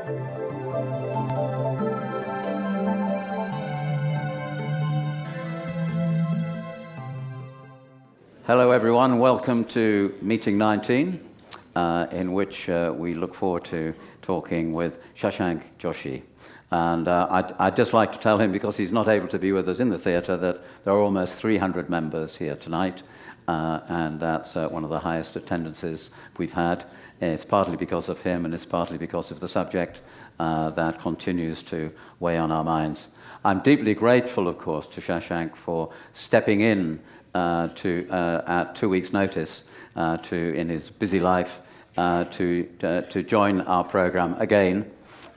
Hello everyone, welcome to meeting 19, in which we look forward to talking with Shashank Joshi. And I'd just like to tell him, because he's not able to be with us in the theatre, that there are almost 300 members here tonight, and that's one of the highest attendances we've had. It's partly because of him, and it's partly because of the subject that continues to weigh on our minds. I'm deeply grateful, of course, to Shashank for stepping in at 2 weeks' notice in his busy life to join our program again.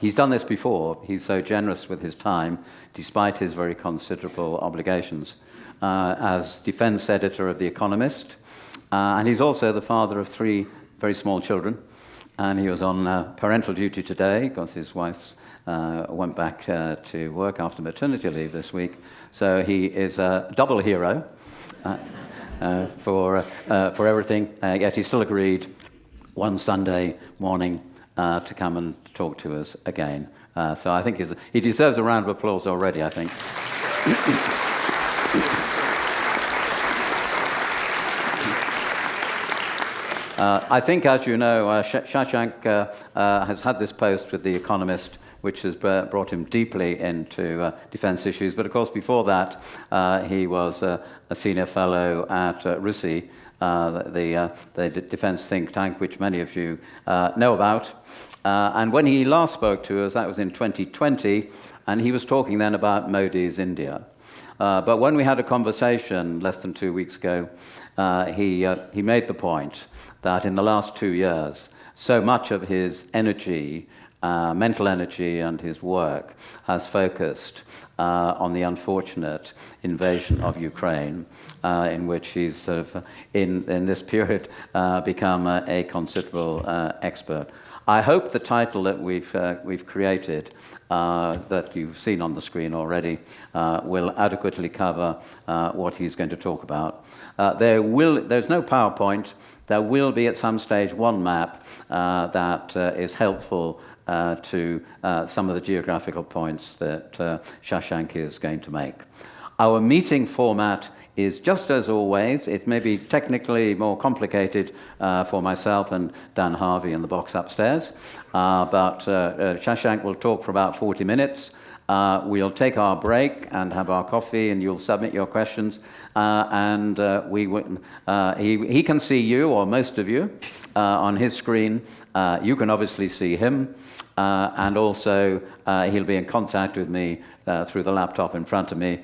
He's done this before. He's so generous with his time, despite his very considerable obligations, as defense editor of The Economist. And he's also the father of 3 very small children. And he was on parental duty today because his wife went back to work after maternity leave this week. So he is a double hero for everything. Yet he still agreed one Sunday morning to come and talk to us again. So I think he deserves a round of applause already, I think. I think, as you know, Shashank has had this post with The Economist, which has brought him deeply into defense issues. But of course, before that, he was a senior fellow at RUSI, the defense think tank, which many of you know about. And when he last spoke to us, that was in 2020, and he was talking then about Modi's India. But when we had a conversation less than 2 weeks ago, he made the point that in the last 2 years, so much of his energy, mental energy and his work has focused on the unfortunate invasion of Ukraine, in which he's sort of, in this period, become a considerable expert. I hope the title that we've created, that you've seen on the screen already, will adequately cover what he's going to talk about. There's no PowerPoint. There will be at some stage one map that is helpful to some of the geographical points that Shashank is going to make. Our meeting format is just as always. It may be technically more complicated for myself and Dan Harvey in the box upstairs, but Shashank will talk for about 40 minutes. We'll take our break and have our coffee, and you'll submit your questions. And he can see you, or most of you, on his screen. You can obviously see him. And also, he'll be in contact with me through the laptop in front of me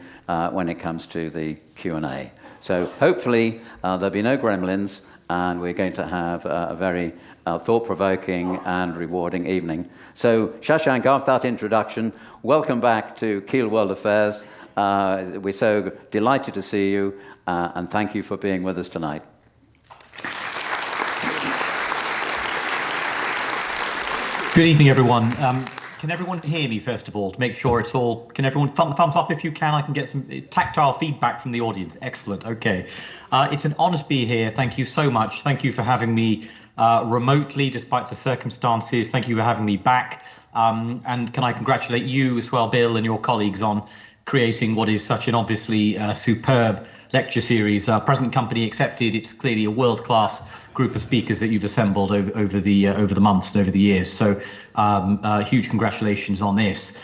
when it comes to the Q&A. So hopefully, there'll be no gremlins, and we're going to have a very thought-provoking and rewarding evening. So, Shashank, after that introduction, welcome back to Keele World Affairs. We're so delighted to see you, and thank you for being with us tonight. Good evening, everyone. Can everyone hear me, first of all, to make sure it's all... Can everyone thumbs up if you can? I can get some tactile feedback from the audience. Excellent. Okay. It's an honor to be here. Thank you so much. Thank you for having me remotely, despite the circumstances. Thank you for having me back. And can I congratulate you as well, Bill, and your colleagues on creating what is such an obviously superb lecture series. Present company accepted. It's clearly a world-class group of speakers that you've assembled over the months and over the years. So huge congratulations on this.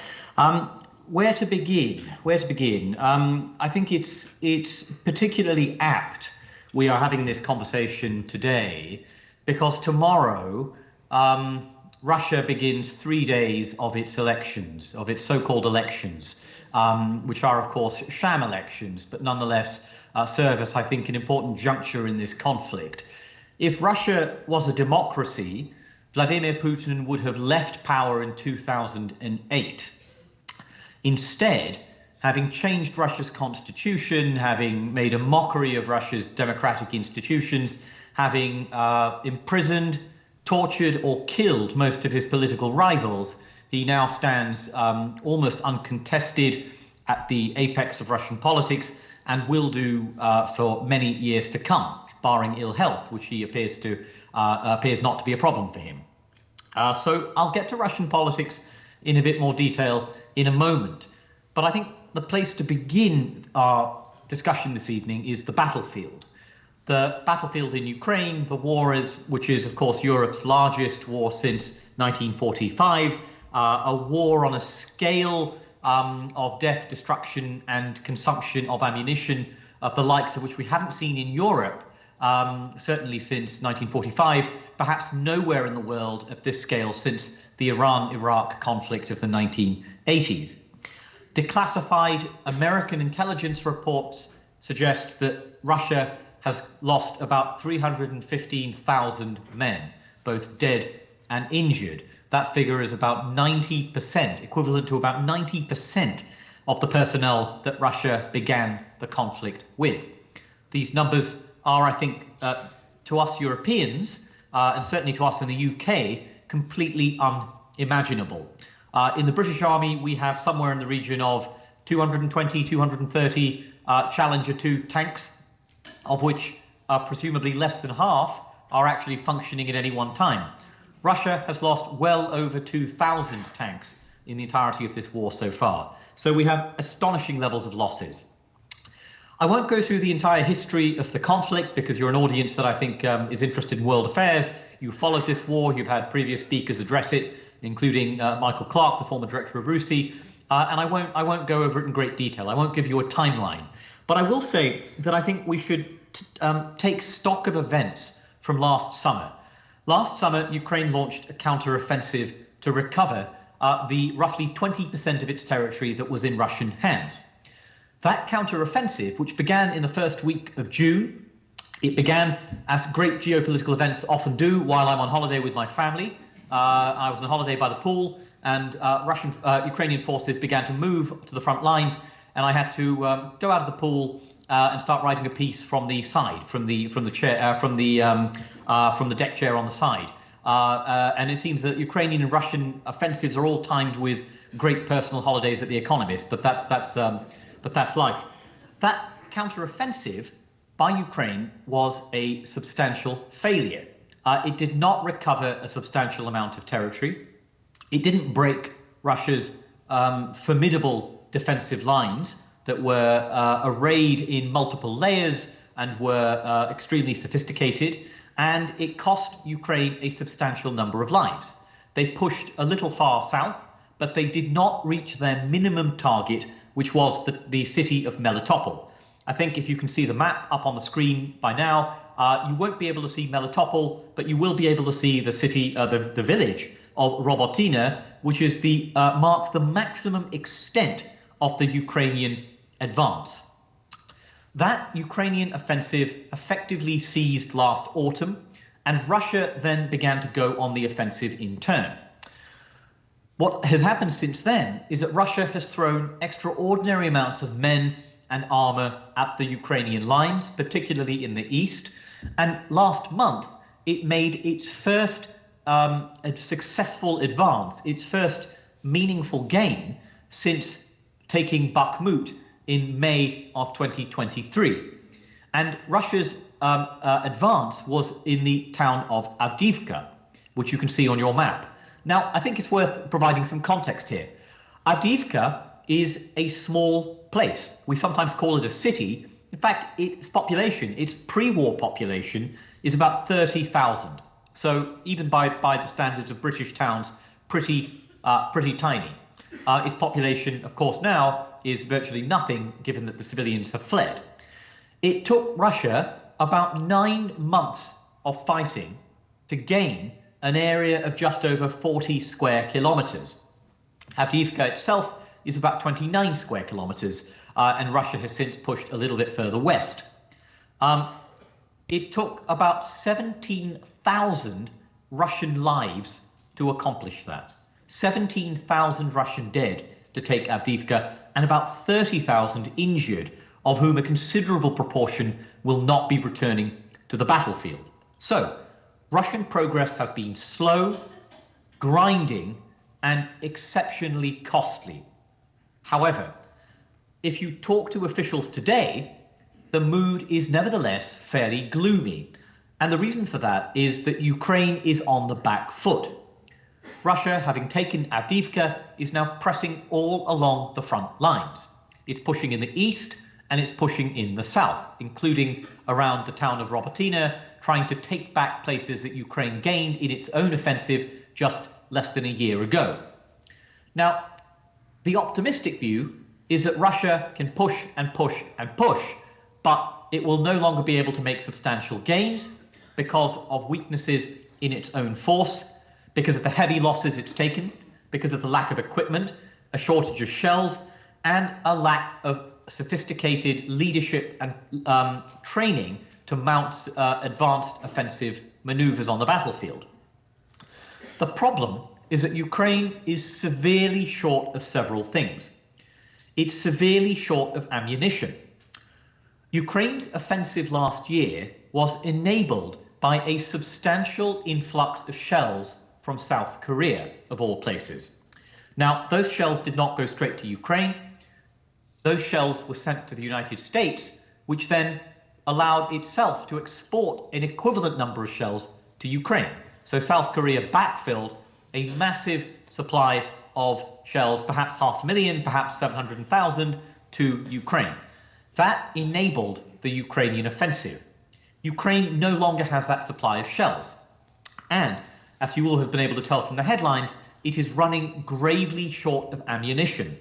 Where to begin? I think it's particularly apt we are having this conversation today because tomorrow Russia begins 3 days of its elections, of its so-called elections, which are, of course, sham elections, but nonetheless serve as, I think, an important juncture in this conflict. If Russia was a democracy, Vladimir Putin would have left power in 2008. Instead, having changed Russia's constitution, having made a mockery of Russia's democratic institutions, having imprisoned, tortured or killed most of his political rivals, he now stands almost uncontested at the apex of Russian politics and will do for many years to come, barring ill health, which he appears not to be a problem for him. So I'll get to Russian politics in a bit more detail in a moment. But I think the place to begin our discussion this evening is the battlefield. The battlefield in Ukraine, the war which is, of course, Europe's largest war since 1945, a war on a scale of death, destruction, and consumption of ammunition of the likes of which we haven't seen in Europe, certainly since 1945, perhaps nowhere in the world at this scale since the Iran-Iraq conflict of the 1980s. Declassified American intelligence reports suggest that Russia has lost about 315,000 men, both dead and injured. That figure is about 90%, equivalent to about 90% of the personnel that Russia began the conflict with. These numbers are, I think, to us Europeans, and certainly to us in the UK, completely unimaginable. In the British Army, we have somewhere in the region of 220, 230 Challenger 2 tanks, of which presumably less than half are actually functioning at any one time. Russia has lost well over 2,000 tanks in the entirety of this war so far. So we have astonishing levels of losses. I won't go through the entire history of the conflict because you're an audience that I think is interested in world affairs. You followed this war, you've had previous speakers address it, including Michael Clark, the former director of RUSI, and I won't go over it in great detail. I won't give you a timeline. But I will say that I think we should take stock of events from last summer. Last summer, Ukraine launched a counter-offensive to recover the roughly 20% of its territory that was in Russian hands. That counter-offensive, which began in the first week of June, it began as great geopolitical events often do while I'm on holiday with my family. I was on holiday by the pool, and Ukrainian forces began to move to the front lines, and I had to go out of the pool and start writing a piece from the side, from the deck chair on the side. And it seems that Ukrainian and Russian offensives are all timed with great personal holidays at the Economist, but that's life. That counteroffensive by Ukraine was a substantial failure. It did not recover a substantial amount of territory. It didn't break Russia's formidable defensive lines that were arrayed in multiple layers and were extremely sophisticated. And it cost Ukraine a substantial number of lives. They pushed a little far south, but they did not reach their minimum target, which was the city of Melitopol. I think if you can see the map up on the screen by now, you won't be able to see Melitopol, but you will be able to see the city, the village of Robotyne, which is marks the maximum extent of the Ukrainian advance. That Ukrainian offensive effectively ceased last autumn, and Russia then began to go on the offensive in turn. What has happened since then is that Russia has thrown extraordinary amounts of men and armor at the Ukrainian lines, particularly in the east. And last month, it made its first successful advance, its first meaningful gain since taking Bakhmut in May of 2023. And Russia's advance was in the town of Avdiivka, which you can see on your map. Now, I think it's worth providing some context here. Avdiivka is a small place. We sometimes call it a city. In fact, its population, its pre-war population, is about 30,000. So even by the standards of British towns, pretty tiny. Its population, of course, now is virtually nothing, given that the civilians have fled. It took Russia about 9 months of fighting to gain an area of just over 40 square kilometers. Avdiivka itself is about 29 square kilometers, and Russia has since pushed a little bit further west. It took about 17,000 Russian lives to accomplish that. 17,000 Russian dead to take Avdiivka, and about 30,000 injured, of whom a considerable proportion will not be returning to the battlefield. So, Russian progress has been slow, grinding, and exceptionally costly. However, if you talk to officials today, the mood is nevertheless fairly gloomy. And the reason for that is that Ukraine is on the back foot. Russia, having taken Avdiivka, is now pressing all along the front lines. It's pushing in the east and it's pushing in the south, including around the town of Robotyne, trying to take back places that Ukraine gained in its own offensive just less than a year ago. Now, the optimistic view is that Russia can push and push and push, but it will no longer be able to make substantial gains because of weaknesses in its own force, because of the heavy losses it's taken, because of the lack of equipment, a shortage of shells, and a lack of sophisticated leadership and training to mount advanced offensive maneuvers on the battlefield. The problem is that Ukraine is severely short of several things. It's severely short of ammunition. Ukraine's offensive last year was enabled by a substantial influx of shells from South Korea, of all places. Now, those shells did not go straight to Ukraine. Those shells were sent to the United States, which then allowed itself to export an equivalent number of shells to Ukraine. So South Korea backfilled a massive supply of shells, perhaps 500,000, perhaps 700,000, to Ukraine. That enabled the Ukrainian offensive. Ukraine no longer has that supply of shells. And as you all have been able to tell from the headlines, it is running gravely short of ammunition.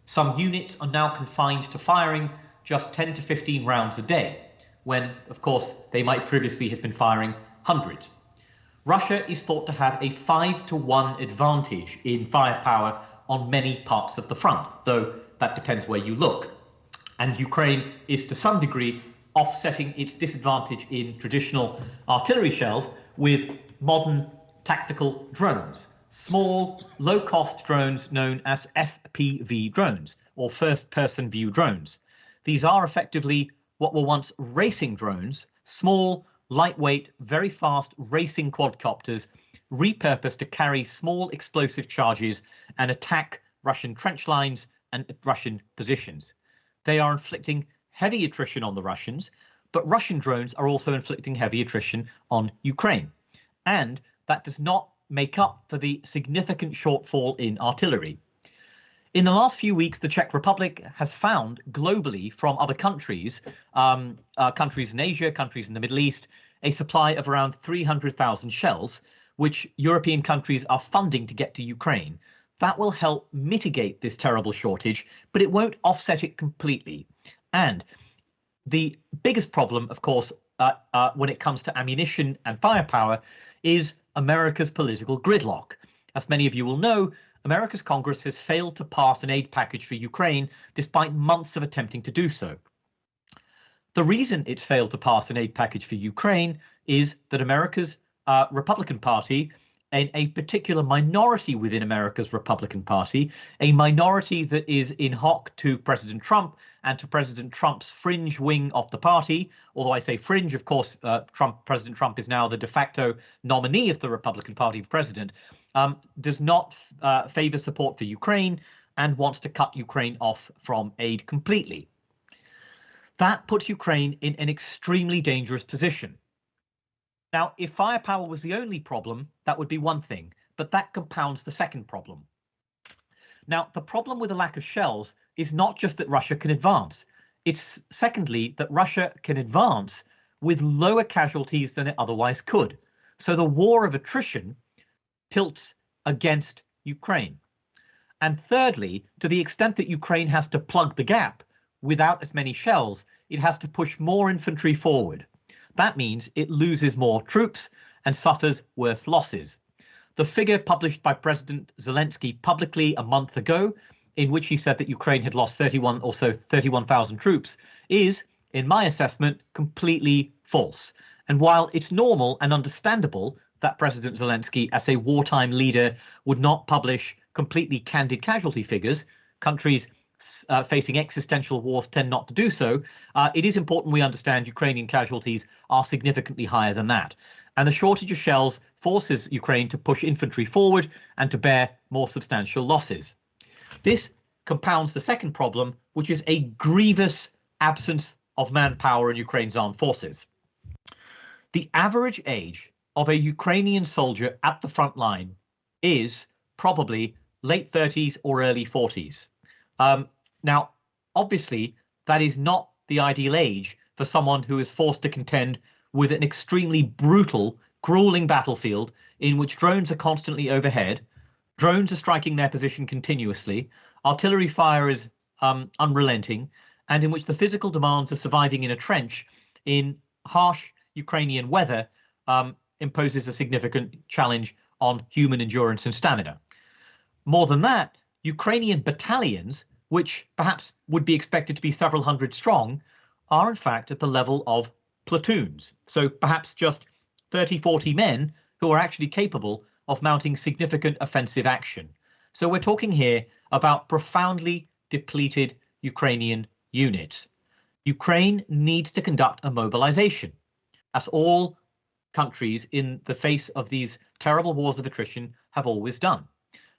Some units are now confined to firing just 10 to 15 rounds a day, when, of course, they might previously have been firing hundreds. Russia is thought to have a 5-to-1 advantage in firepower on many parts of the front, though that depends where you look. And Ukraine is to some degree offsetting its disadvantage in traditional artillery shells with modern tactical drones, small, low-cost drones known as FPV drones, or first-person view drones. These are effectively what were once racing drones, small, lightweight, very fast racing quadcopters repurposed to carry small explosive charges and attack Russian trench lines and Russian positions. They are inflicting heavy attrition on the Russians, but Russian drones are also inflicting heavy attrition on Ukraine. And that does not make up for the significant shortfall in artillery. In the last few weeks, the Czech Republic has found globally from other countries, countries in Asia, countries in the Middle East, a supply of around 300,000 shells, which European countries are funding to get to Ukraine. That will help mitigate this terrible shortage, but it won't offset it completely. And the biggest problem, of course, when it comes to ammunition and firepower is America's political gridlock. As many of you will know, America's Congress has failed to pass an aid package for Ukraine despite months of attempting to do so. The reason it's failed to pass an aid package for Ukraine is that America's Republican Party, and a particular minority within America's Republican Party, a minority that is in hock to President Trump and to President Trump's fringe wing of the party, although I say fringe, of course, President Trump is now the de facto nominee of the Republican Party for president, does not favor support for Ukraine and wants to cut Ukraine off from aid completely. That puts Ukraine in an extremely dangerous position. Now, if firepower was the only problem, that would be one thing, but that compounds the second problem. Now, the problem with the lack of shells is not just that Russia can advance. It's secondly that Russia can advance with lower casualties than it otherwise could. So the war of attrition tilts against Ukraine. And thirdly, to the extent that Ukraine has to plug the gap without as many shells, it has to push more infantry forward. That means it loses more troops and suffers worse losses. The figure published by President Zelensky publicly a month ago, in which he said that Ukraine had lost 31,000 troops, is, in my assessment, completely false. And while it's normal and understandable that President Zelensky, as a wartime leader, would not publish completely candid casualty figures, countries facing existential wars tend not to do so, it is important we understand Ukrainian casualties are significantly higher than that. And the shortage of shells forces Ukraine to push infantry forward and to bear more substantial losses. This compounds the second problem, which is a grievous absence of manpower in Ukraine's armed forces. The average age of a Ukrainian soldier at the front line is probably late 30s or early 40s. Now, obviously, that is not the ideal age for someone who is forced to contend with an extremely brutal, grueling battlefield in which drones are constantly overhead, drones are striking their position continuously, artillery fire is unrelenting, and in which the physical demands of surviving in a trench in harsh Ukrainian weather imposes a significant challenge on human endurance and stamina. More than that, Ukrainian battalions, which perhaps would be expected to be several hundred strong, are in fact at the level of platoons. So perhaps just 30, 40 men who are actually capable of mounting significant offensive action. So we're talking here about profoundly depleted Ukrainian units. Ukraine needs to conduct a mobilization, as all countries in the face of these terrible wars of attrition have always done.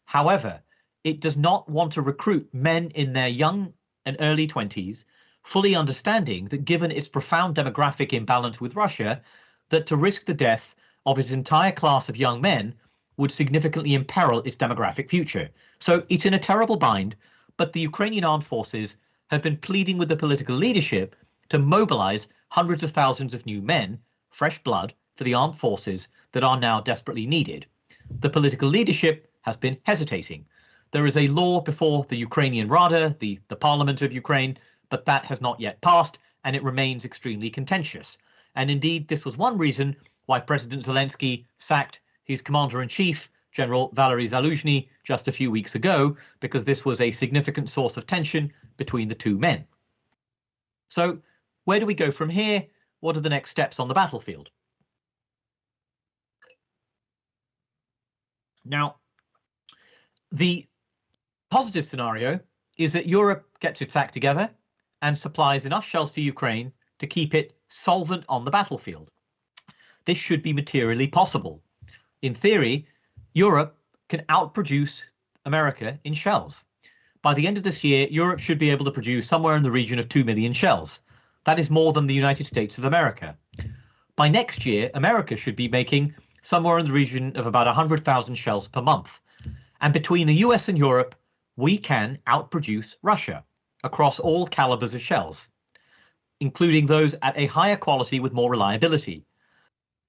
However, it does not want to recruit men in their young and early 20s, fully understanding that given its profound demographic imbalance with Russia, that to risk the death of its entire class of young men would significantly imperil its demographic future. So it's in a terrible bind, but the Ukrainian armed forces have been pleading with the political leadership to mobilize hundreds of thousands of new men, fresh blood, for the armed forces that are now desperately needed. The political leadership has been hesitating. There is a law before the Ukrainian Rada, the parliament of Ukraine, but that has not yet passed, and it remains extremely contentious. And indeed, this was one reason why President Zelensky sacked his commander-in-chief, General Valery Zaluzhny, just a few weeks ago, because this was a significant source of tension between the two men. So where do we go from here? What are the next steps on the battlefield? Now, the positive scenario is that Europe gets its act together and supplies enough shells to Ukraine to keep it solvent on the battlefield. This should be materially possible. In theory, Europe can outproduce America in shells. By the end of this year, Europe should be able to produce somewhere in the region of 2 million shells. That is more than the United States of America. By next year, America should be making somewhere in the region of about 100,000 shells per month. And between the US and Europe, we can outproduce Russia across all calibers of shells, including those at a higher quality with more reliability.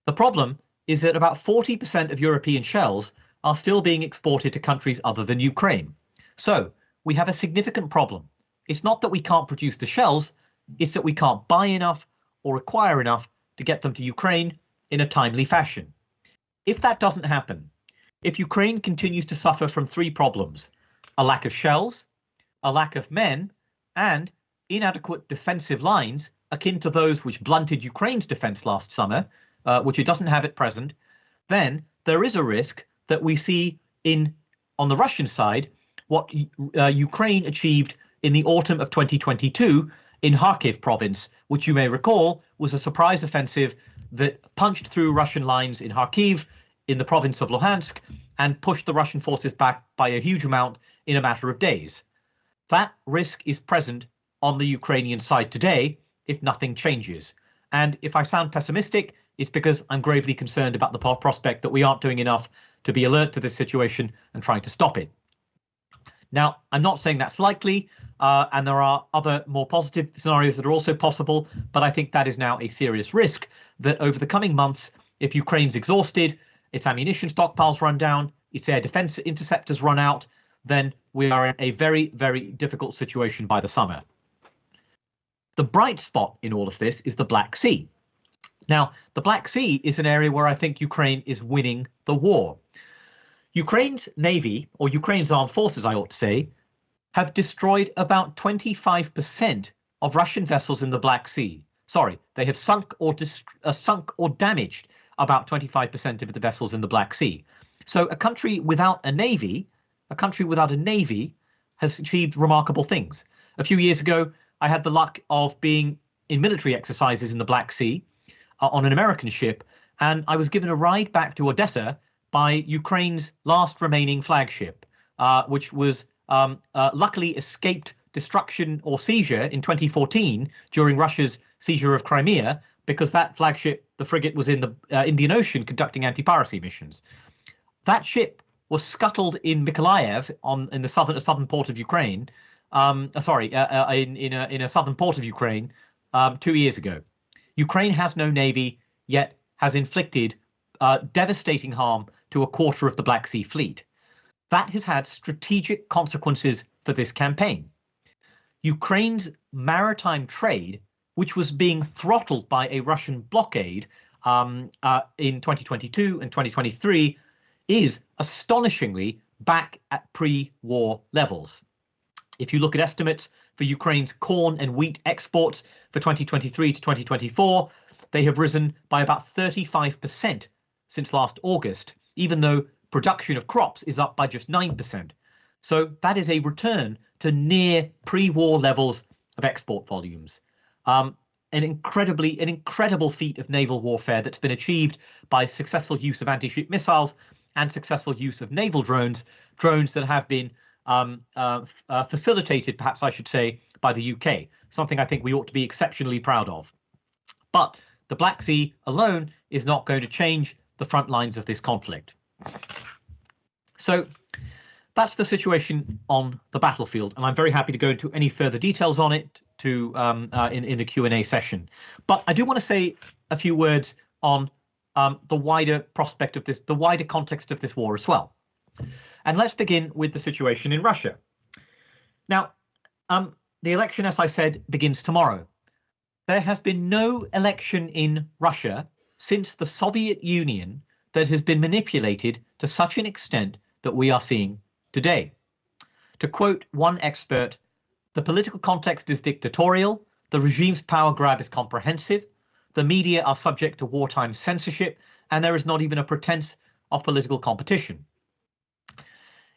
The problem is that about 40% of European shells are still being exported to countries other than Ukraine. So we have a significant problem. It's not that we can't produce the shells, it's that we can't buy enough or acquire enough to get them to Ukraine in a timely fashion. If that doesn't happen, if Ukraine continues to suffer from three problems, a lack of shells, a lack of men, and inadequate defensive lines akin to those which blunted Ukraine's defense last summer, which it doesn't have at present, then there is a risk that we see on the Russian side what Ukraine achieved in the autumn of 2022 in Kharkiv province, which you may recall was a surprise offensive that punched through Russian lines in Kharkiv, in the province of Luhansk, and pushed the Russian forces back by a huge amount in a matter of days. That risk is present on the Ukrainian side today if nothing changes. And if I sound pessimistic, it's because I'm gravely concerned about the prospect that we aren't doing enough to be alert to this situation and trying to stop it. Now, I'm not saying that's likely, and there are other more positive scenarios that are also possible, but I think that is now a serious risk that over the coming months, if Ukraine's exhausted, its ammunition stockpiles run down, its air defense interceptors run out, then we are in a very, very difficult situation by the summer. The bright spot in all of this is the Black Sea. Now, the Black Sea is an area where I think Ukraine is winning the war. Ukraine's navy, or Ukraine's armed forces, I ought to say, have destroyed about 25% of Russian vessels in the Black Sea. Sorry, they have sunk or damaged about 25% of the vessels in the Black Sea. So a country without a navy has achieved remarkable things. A few years ago, I had the luck of being in military exercises in the Black Sea on an American ship, and I was given a ride back to Odessa by Ukraine's last remaining flagship, which was luckily escaped destruction or seizure in 2014 during Russia's seizure of Crimea, because that flagship, the frigate, was in the Indian Ocean conducting anti-piracy missions. That ship was scuttled in Mykolaiv in the southern port of Ukraine. In a southern port of Ukraine 2 years ago. Ukraine has no navy, yet has inflicted devastating harm to a quarter of the Black Sea Fleet. That has had strategic consequences for this campaign. Ukraine's maritime trade, which was being throttled by a Russian blockade in 2022 and 2023, is astonishingly back at pre-war levels. If you look at estimates for Ukraine's corn and wheat exports for 2023 to 2024, they have risen by about 35% since last August, even though production of crops is up by just 9%. So that is a return to near pre-war levels of export volumes. An incredible feat of naval warfare that's been achieved by successful use of anti-ship missiles and successful use of naval drones that have been facilitated, perhaps I should say, by the UK, something I think we ought to be exceptionally proud of. But the Black Sea alone is not going to change the front lines of this conflict. So that's the situation on the battlefield, and I'm very happy to go into any further details on it in the Q&A session. But I do want to say a few words on the wider prospect of this, the wider context of this war as well. And let's begin with the situation in Russia. Now, the election, as I said, begins tomorrow. There has been no election in Russia since the Soviet Union that has been manipulated to such an extent that we are seeing today. To quote one expert, the political context is dictatorial, the regime's power grab is comprehensive, the media are subject to wartime censorship, and there is not even a pretense of political competition.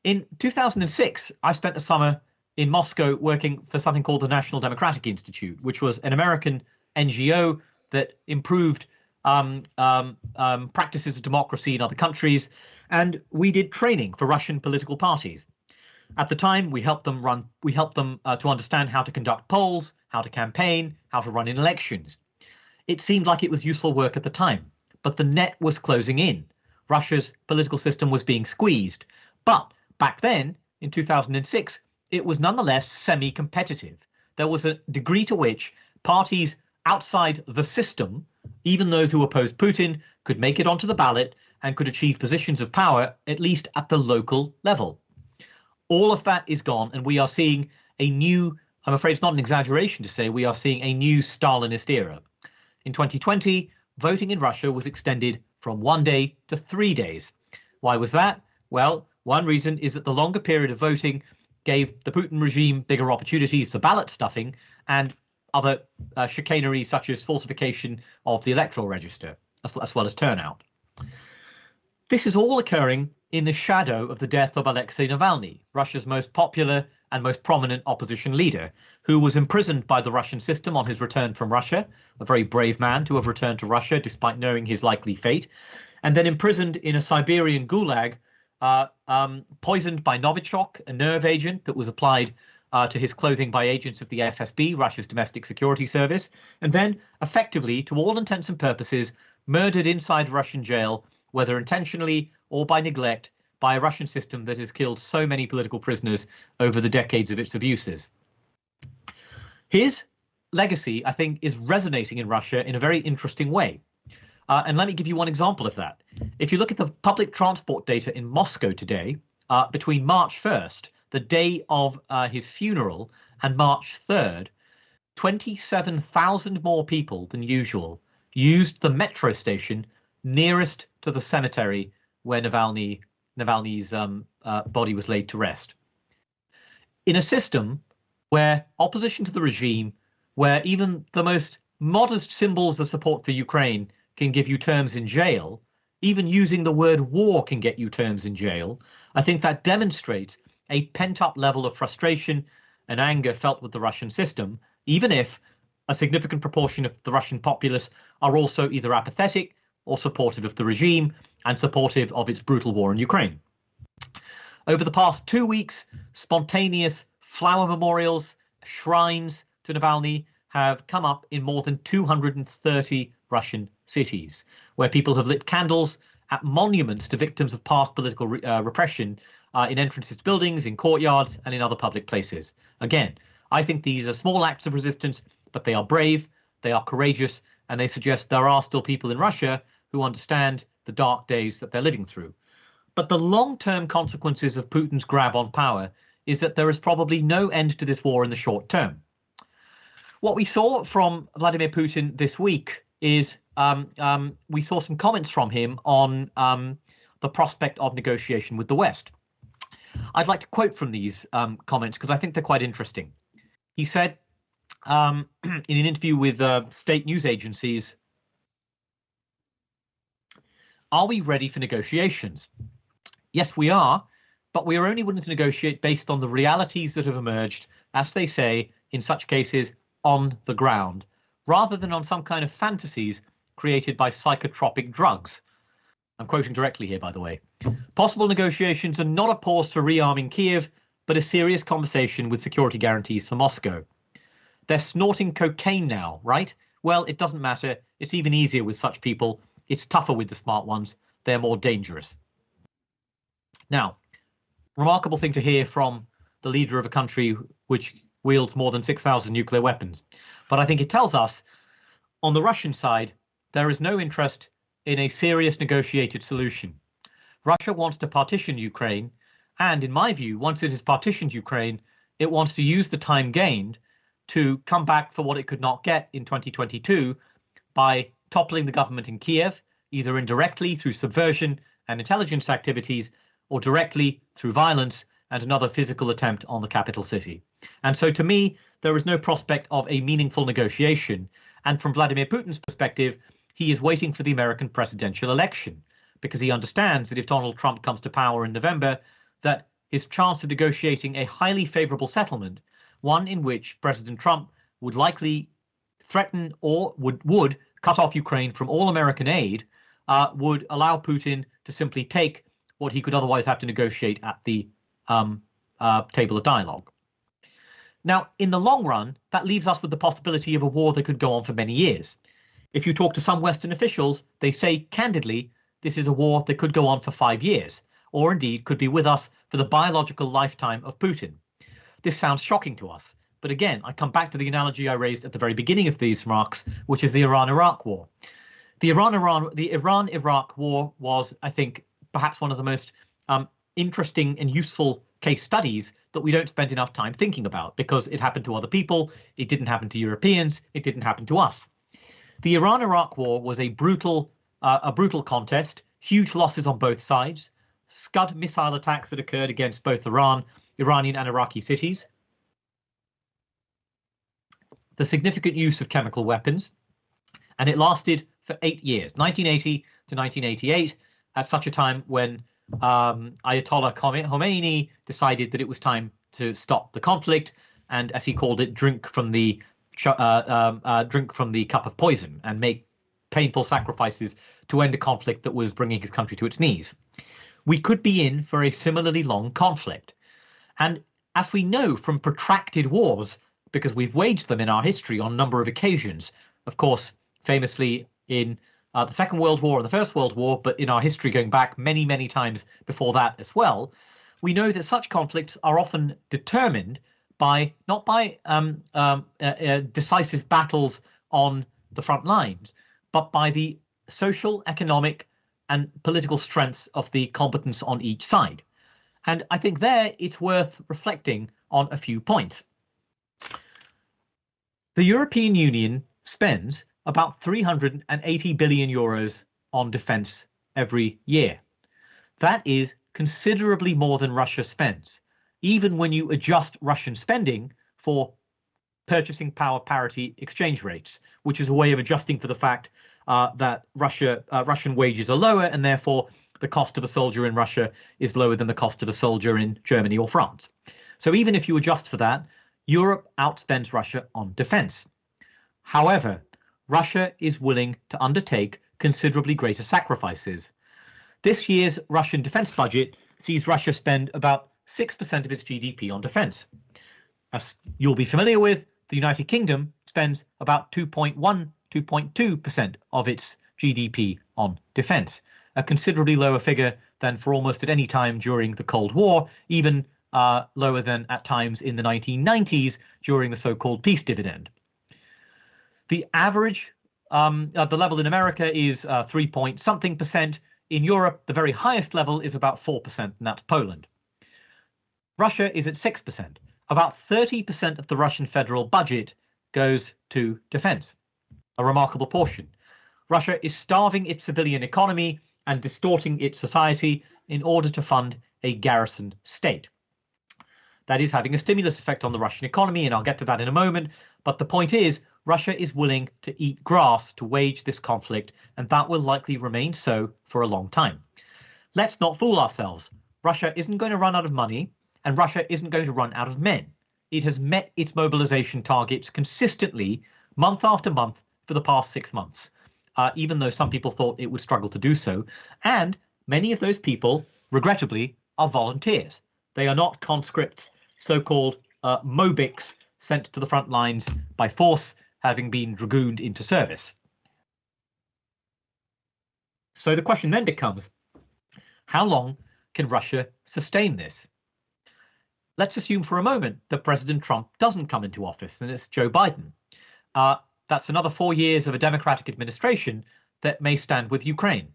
In 2006, I spent a summer in Moscow working for something called the National Democratic Institute, which was an American NGO that improved practices of democracy in other countries, and we did training for Russian political parties. At the time, we helped them to understand how to conduct polls, how to campaign, how to run in elections. It seemed like it was useful work at the time, but the net was closing in. Russia's political system was being squeezed. But back then, in 2006, it was nonetheless semi-competitive. There was a degree to which parties outside the system, even those who opposed Putin, could make it onto the ballot and could achieve positions of power, at least at the local level. All of that is gone, and we are seeing a new, I'm afraid it's not an exaggeration to say, we are seeing a new Stalinist era. In 2020, voting in Russia was extended from 1 day to 3 days. Why was that? Well, one reason is that the longer period of voting gave the Putin regime bigger opportunities for ballot stuffing and other chicanery such as falsification of the electoral register, as well as turnout. This is all occurring in the shadow of the death of Alexei Navalny, Russia's most popular and most prominent opposition leader, who was imprisoned by the Russian system on his return from Russia, a very brave man to have returned to Russia despite knowing his likely fate, and then imprisoned in a Siberian gulag, poisoned by Novichok, a nerve agent that was applied to his clothing by agents of the FSB, Russia's domestic security service, and then effectively, to all intents and purposes, murdered inside a Russian jail, whether intentionally or by neglect, by a Russian system that has killed so many political prisoners over the decades of its abuses. His legacy, I think, is resonating in Russia in a very interesting way. And let me give you one example of that. If you look at the public transport data in Moscow today, between March 1st, the day of his funeral, and March 3rd, 27,000 more people than usual used the metro station nearest to the cemetery where Navalny's body was laid to rest. In a system where opposition to the regime, where even the most modest symbols of support for Ukraine can give you terms in jail, even using the word war can get you terms in jail, I think that demonstrates a pent-up level of frustration and anger felt with the Russian system, even if a significant proportion of the Russian populace are also either apathetic or supportive of the regime and supportive of its brutal war in Ukraine. Over the past 2 weeks, spontaneous flower memorials, shrines to Navalny have come up in more than 230 Russian cities, where people have lit candles at monuments to victims of past political repression in entrances to buildings, in courtyards, and in other public places. Again, I think these are small acts of resistance, but they are brave, they are courageous, and they suggest there are still people in Russia who understand the dark days that they're living through. But the long-term consequences of Putin's grab on power is that there is probably no end to this war in the short term. What we saw from Vladimir Putin this week is we saw some comments from him on the prospect of negotiation with the West. I'd like to quote from these comments because I think they're quite interesting. He said in an interview with state news agencies, "Are we ready for negotiations? Yes, we are, but we are only willing to negotiate based on the realities that have emerged, as they say, in such cases, on the ground, rather than on some kind of fantasies created by psychotropic drugs." I'm quoting directly here, by the way. "Possible negotiations are not a pause for rearming Kiev, but a serious conversation with security guarantees for Moscow. They're snorting cocaine now, right? Well, it doesn't matter. It's even easier with such people. It's tougher with the smart ones. They're more dangerous." Now, remarkable thing to hear from the leader of a country which wields more than 6,000 nuclear weapons. But I think it tells us, on the Russian side, there is no interest in a serious negotiated solution. Russia wants to partition Ukraine, and in my view, once it has partitioned Ukraine, it wants to use the time gained to come back for what it could not get in 2022 by toppling the government in Kiev, either indirectly through subversion and intelligence activities, or directly through violence and another physical attempt on the capital city. And so to me, there is no prospect of a meaningful negotiation. And from Vladimir Putin's perspective, he is waiting for the American presidential election because he understands that if Donald Trump comes to power in November, that his chance of negotiating a highly favorable settlement, one in which President Trump would likely threaten or would cut off Ukraine from all American aid, would allow Putin to simply take what he could otherwise have to negotiate at the table of dialogue. Now, in the long run, that leaves us with the possibility of a war that could go on for many years. If you talk to some Western officials, they say candidly, this is a war that could go on for 5 years, or indeed could be with us for the biological lifetime of Putin. This sounds shocking to us, but again, I come back to the analogy I raised at the very beginning of these remarks, which is the Iran-Iraq war. The Iran-Iraq war was, I think, perhaps one of the most interesting and useful case studies that we don't spend enough time thinking about because it happened to other people, it didn't happen to Europeans, it didn't happen to us. The Iran-Iraq war was a brutal contest, huge losses on both sides, Scud missile attacks that occurred against both Iranian and Iraqi cities, the significant use of chemical weapons, and it lasted for 8 years, 1980 to 1988, at such a time when Ayatollah Khomeini decided that it was time to stop the conflict and, as he called it, drink from the cup of poison and make painful sacrifices to end a conflict that was bringing his country to its knees. We could be in for a similarly long conflict. And as we know from protracted wars, because we've waged them in our history on a number of occasions, of course, famously in the Second World War and the First World War, but in our history going back many, many times before that as well, we know that such conflicts are often determined by not by decisive battles on the front lines, but by the social, economic, and political strengths of the combatants on each side. And I think there it's worth reflecting on a few points. The European Union spends about 380 billion euros on defence every year. That is considerably more than Russia spends, even when you adjust Russian spending for purchasing power parity exchange rates, which is a way of adjusting for the fact that Russian wages are lower and therefore the cost of a soldier in Russia is lower than the cost of a soldier in Germany or France. So even if you adjust for that, Europe outspends Russia on defence. However, Russia is willing to undertake considerably greater sacrifices. This year's Russian defence budget sees Russia spend about 6% of its GDP on defence. As you'll be familiar with, the United Kingdom spends about 2.2% of its GDP on defence. a considerably lower figure than for almost at any time during the Cold War, even lower than at times in the 1990s during the so-called peace dividend. The average, the level in America is 3 point something percent. In Europe, the very highest level is about 4%, and that's Poland. Russia is at 6%. About 30% of the Russian federal budget goes to defense, a remarkable portion. Russia is starving its civilian economy and distorting its society in order to fund a garrison state. That is having a stimulus effect on the Russian economy, and I'll get to that in a moment. But the point is, Russia is willing to eat grass to wage this conflict, and that will likely remain so for a long time. Let's not fool ourselves. Russia isn't going to run out of money, and Russia isn't going to run out of men. It has met its mobilization targets consistently, month after month, for the past 6 months, even though some people thought it would struggle to do so. And many of those people, regrettably, are volunteers. They are not conscripts, so-called mobics sent to the front lines by force, having been dragooned into service. So the question then becomes, how long can Russia sustain this? Let's assume for a moment that President Trump doesn't come into office and it's Joe Biden. That's another 4 years of a Democratic administration that may stand with Ukraine.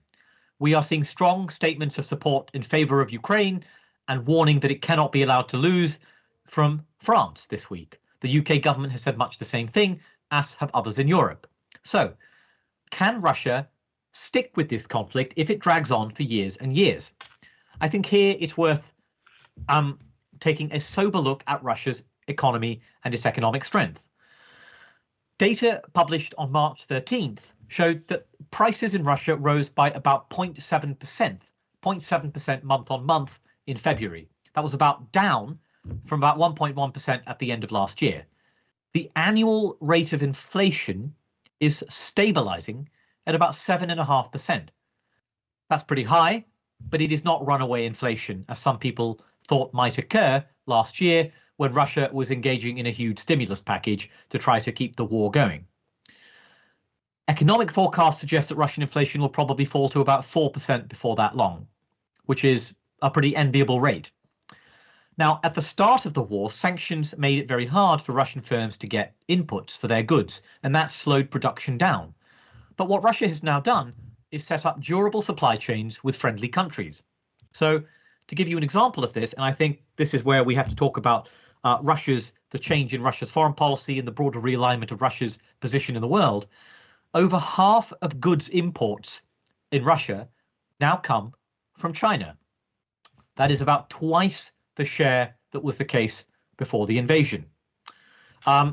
We are seeing strong statements of support in favor of Ukraine and warning that it cannot be allowed to lose from France this week. The UK government has said much the same thing, as have others in Europe. So, can Russia stick with this conflict if it drags on for years and years? I think here it's worth taking a sober look at Russia's economy and its economic strength. Data published on March 13th showed that prices in Russia rose by about 0.7% month on month in February. That was about down from about 1.1% at the end of last year. The annual rate of inflation is stabilizing at about 7.5%. That's pretty high, but it is not runaway inflation, as some people thought might occur last year when Russia was engaging in a huge stimulus package to try to keep the war going. Economic forecasts suggest that Russian inflation will probably fall to about 4% before that long, which is a pretty enviable rate. Now, at the start of the war, sanctions made it very hard for Russian firms to get inputs for their goods, and that slowed production down. But what Russia has now done is set up durable supply chains with friendly countries. So, to give you an example of this, and I think this is where we have to talk about the change in Russia's foreign policy and the broader realignment of Russia's position in the world, over half of goods imports in Russia now come from China. That is about twice the share that was the case before the invasion. I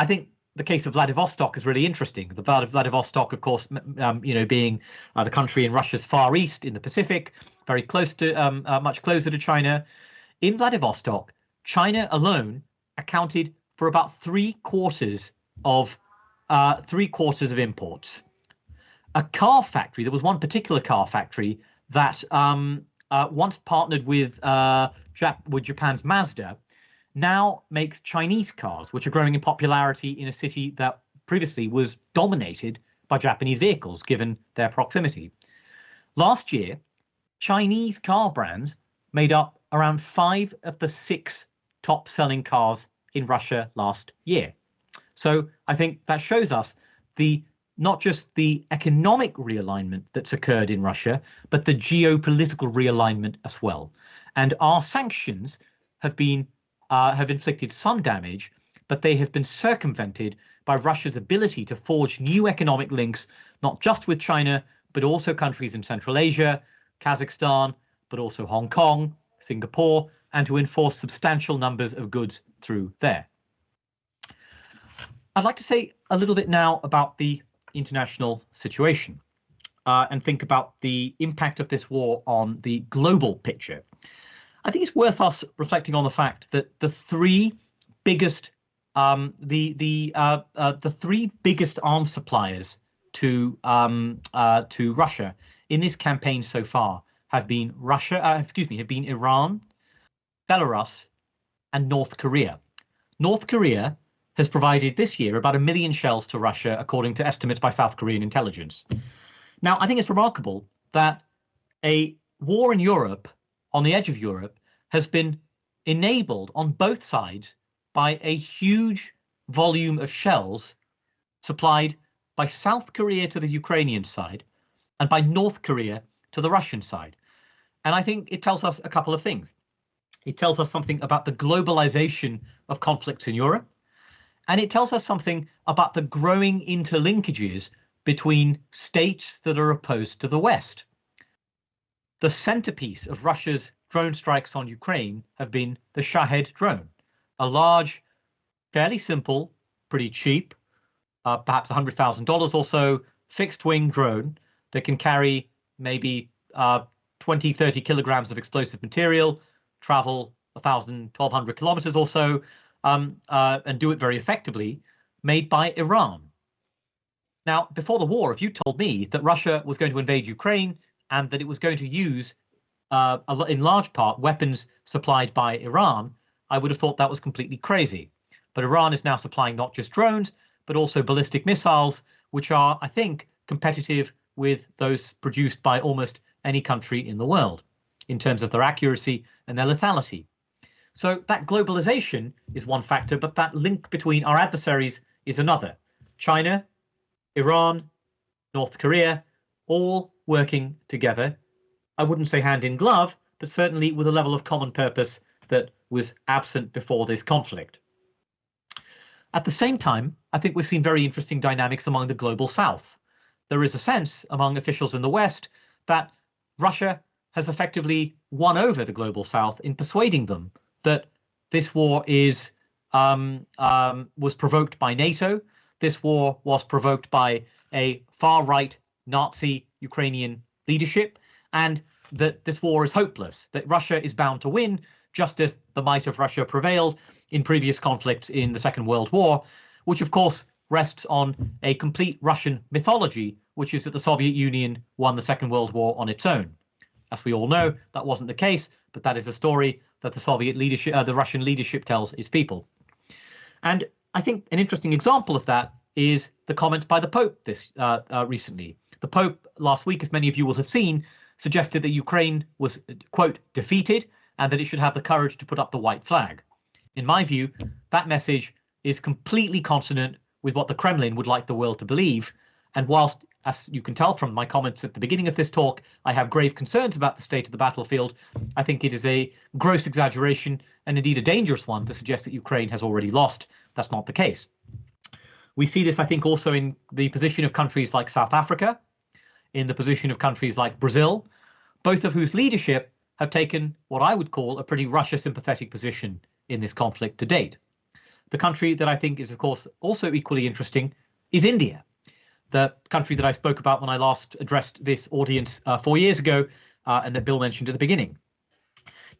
think the case of Vladivostok is really interesting. The Vladivostok, of course, being the country in Russia's far east in the Pacific, very close to, much closer to China. In Vladivostok, China alone accounted for about three quarters of imports. A car factory, there was one particular car factory that once partnered with Japan's Mazda, now makes Chinese cars, which are growing in popularity in a city that previously was dominated by Japanese vehicles, given their proximity. Last year, Chinese car brands made up around 5 of the 6 top-selling cars in Russia last year. So I think that shows us not just the economic realignment that's occurred in Russia, but the geopolitical realignment as well. And our sanctions have inflicted some damage, but they have been circumvented by Russia's ability to forge new economic links, not just with China, but also countries in Central Asia, Kazakhstan, but also Hong Kong, Singapore, and to enforce substantial numbers of goods through there. I'd like to say a little bit now about the international situation and think about the impact of this war on the global picture. I think it's worth us reflecting on the fact that the three biggest arms suppliers to Russia in this campaign so far have been Iran, Belarus, and North Korea. North Korea has provided this year about 1 million shells to Russia, according to estimates by South Korean intelligence. Now, I think it's remarkable that a war in Europe, on the edge of Europe, has been enabled on both sides by a huge volume of shells supplied by South Korea to the Ukrainian side and by North Korea to the Russian side. And I think it tells us a couple of things. It tells us something about the globalization of conflicts in Europe, and it tells us something about the growing interlinkages between states that are opposed to the West. The centerpiece of Russia's drone strikes on Ukraine have been the Shahed drone, a large, fairly simple, pretty cheap, perhaps $100,000 or so, fixed-wing drone that can carry maybe 20, 30 kilograms of explosive material, travel 1,000, 1,200 kilometers or so, and do it very effectively, made by Iran. Now, before the war, if you told me that Russia was going to invade Ukraine and that it was going to use, in large part, weapons supplied by Iran, I would have thought that was completely crazy. But Iran is now supplying not just drones, but also ballistic missiles, which are, I think, competitive with those produced by almost any country in the world in terms of their accuracy and their lethality. So that globalization is one factor, but that link between our adversaries is another. China, Iran, North Korea, all working together. I wouldn't say hand in glove, but certainly with a level of common purpose that was absent before this conflict. At the same time, I think we've seen very interesting dynamics among the global South. There is a sense among officials in the West that Russia has effectively won over the global South in persuading them that this war was provoked by NATO. This war was provoked by a far-right Nazi Ukrainian leadership, and that this war is hopeless, that Russia is bound to win, just as the might of Russia prevailed in previous conflicts in the Second World War, which of course rests on a complete Russian mythology, which is that the Soviet Union won the Second World War on its own. As we all know, that wasn't the case, but that is a story that the Soviet leadership, the Russian leadership tells its people. And I think an interesting example of that is the comments by the Pope recently. The Pope last week, as many of you will have seen, suggested that Ukraine was, quote, defeated and that it should have the courage to put up the white flag. In my view, that message is completely consonant with what the Kremlin would like the world to believe. And whilst, as you can tell from my comments at the beginning of this talk, I have grave concerns about the state of the battlefield, I think it is a gross exaggeration and indeed a dangerous one to suggest that Ukraine has already lost. That's not the case. We see this, I think, also in the position of countries like South Africa, in the position of countries like Brazil, both of whose leadership have taken what I would call a pretty Russia-sympathetic position in this conflict to date. The country that I think is, of course, also equally interesting is India, the country that I spoke about when I last addressed this audience 4 years ago, and that Bill mentioned at the beginning.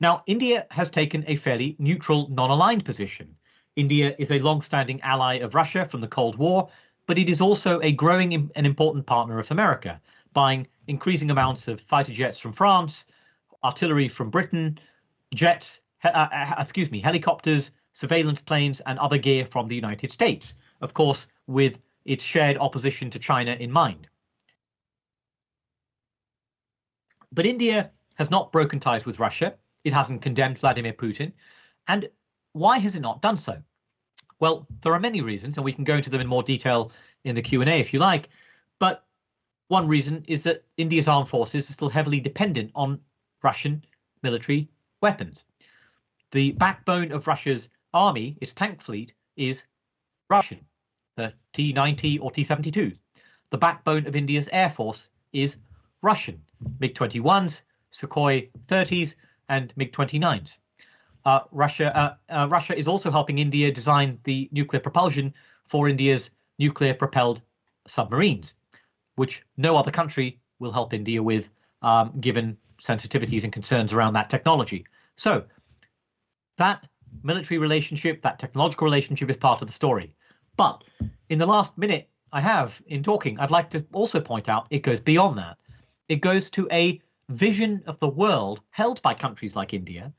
Now, India has taken a fairly neutral, non-aligned position. India is a long-standing ally of Russia from the Cold War, but it is also a growing and important partner of America, buying increasing amounts of fighter jets from France, artillery from Britain, helicopters, surveillance planes, and other gear from the United States, of course, with its shared opposition to China in mind. But India has not broken ties with Russia. It hasn't condemned Vladimir Putin. And why has it not done so? Well, there are many reasons, and we can go into them in more detail in the Q&A if you like. But one reason is that India's armed forces are still heavily dependent on Russian military weapons. The backbone of Russia's army, its tank fleet, is Russian, the T-90 or T-72s. The backbone of India's air force is Russian, MiG-21s, Sukhoi 30s, and MiG-29s. Russia is also helping India design the nuclear propulsion for India's nuclear-propelled submarines, which no other country will help India with, given sensitivities and concerns around that technology. So that military relationship, that technological relationship is part of the story. But in the last minute I have in talking, I'd like to also point out it goes beyond that. It goes to a vision of the world held by countries like India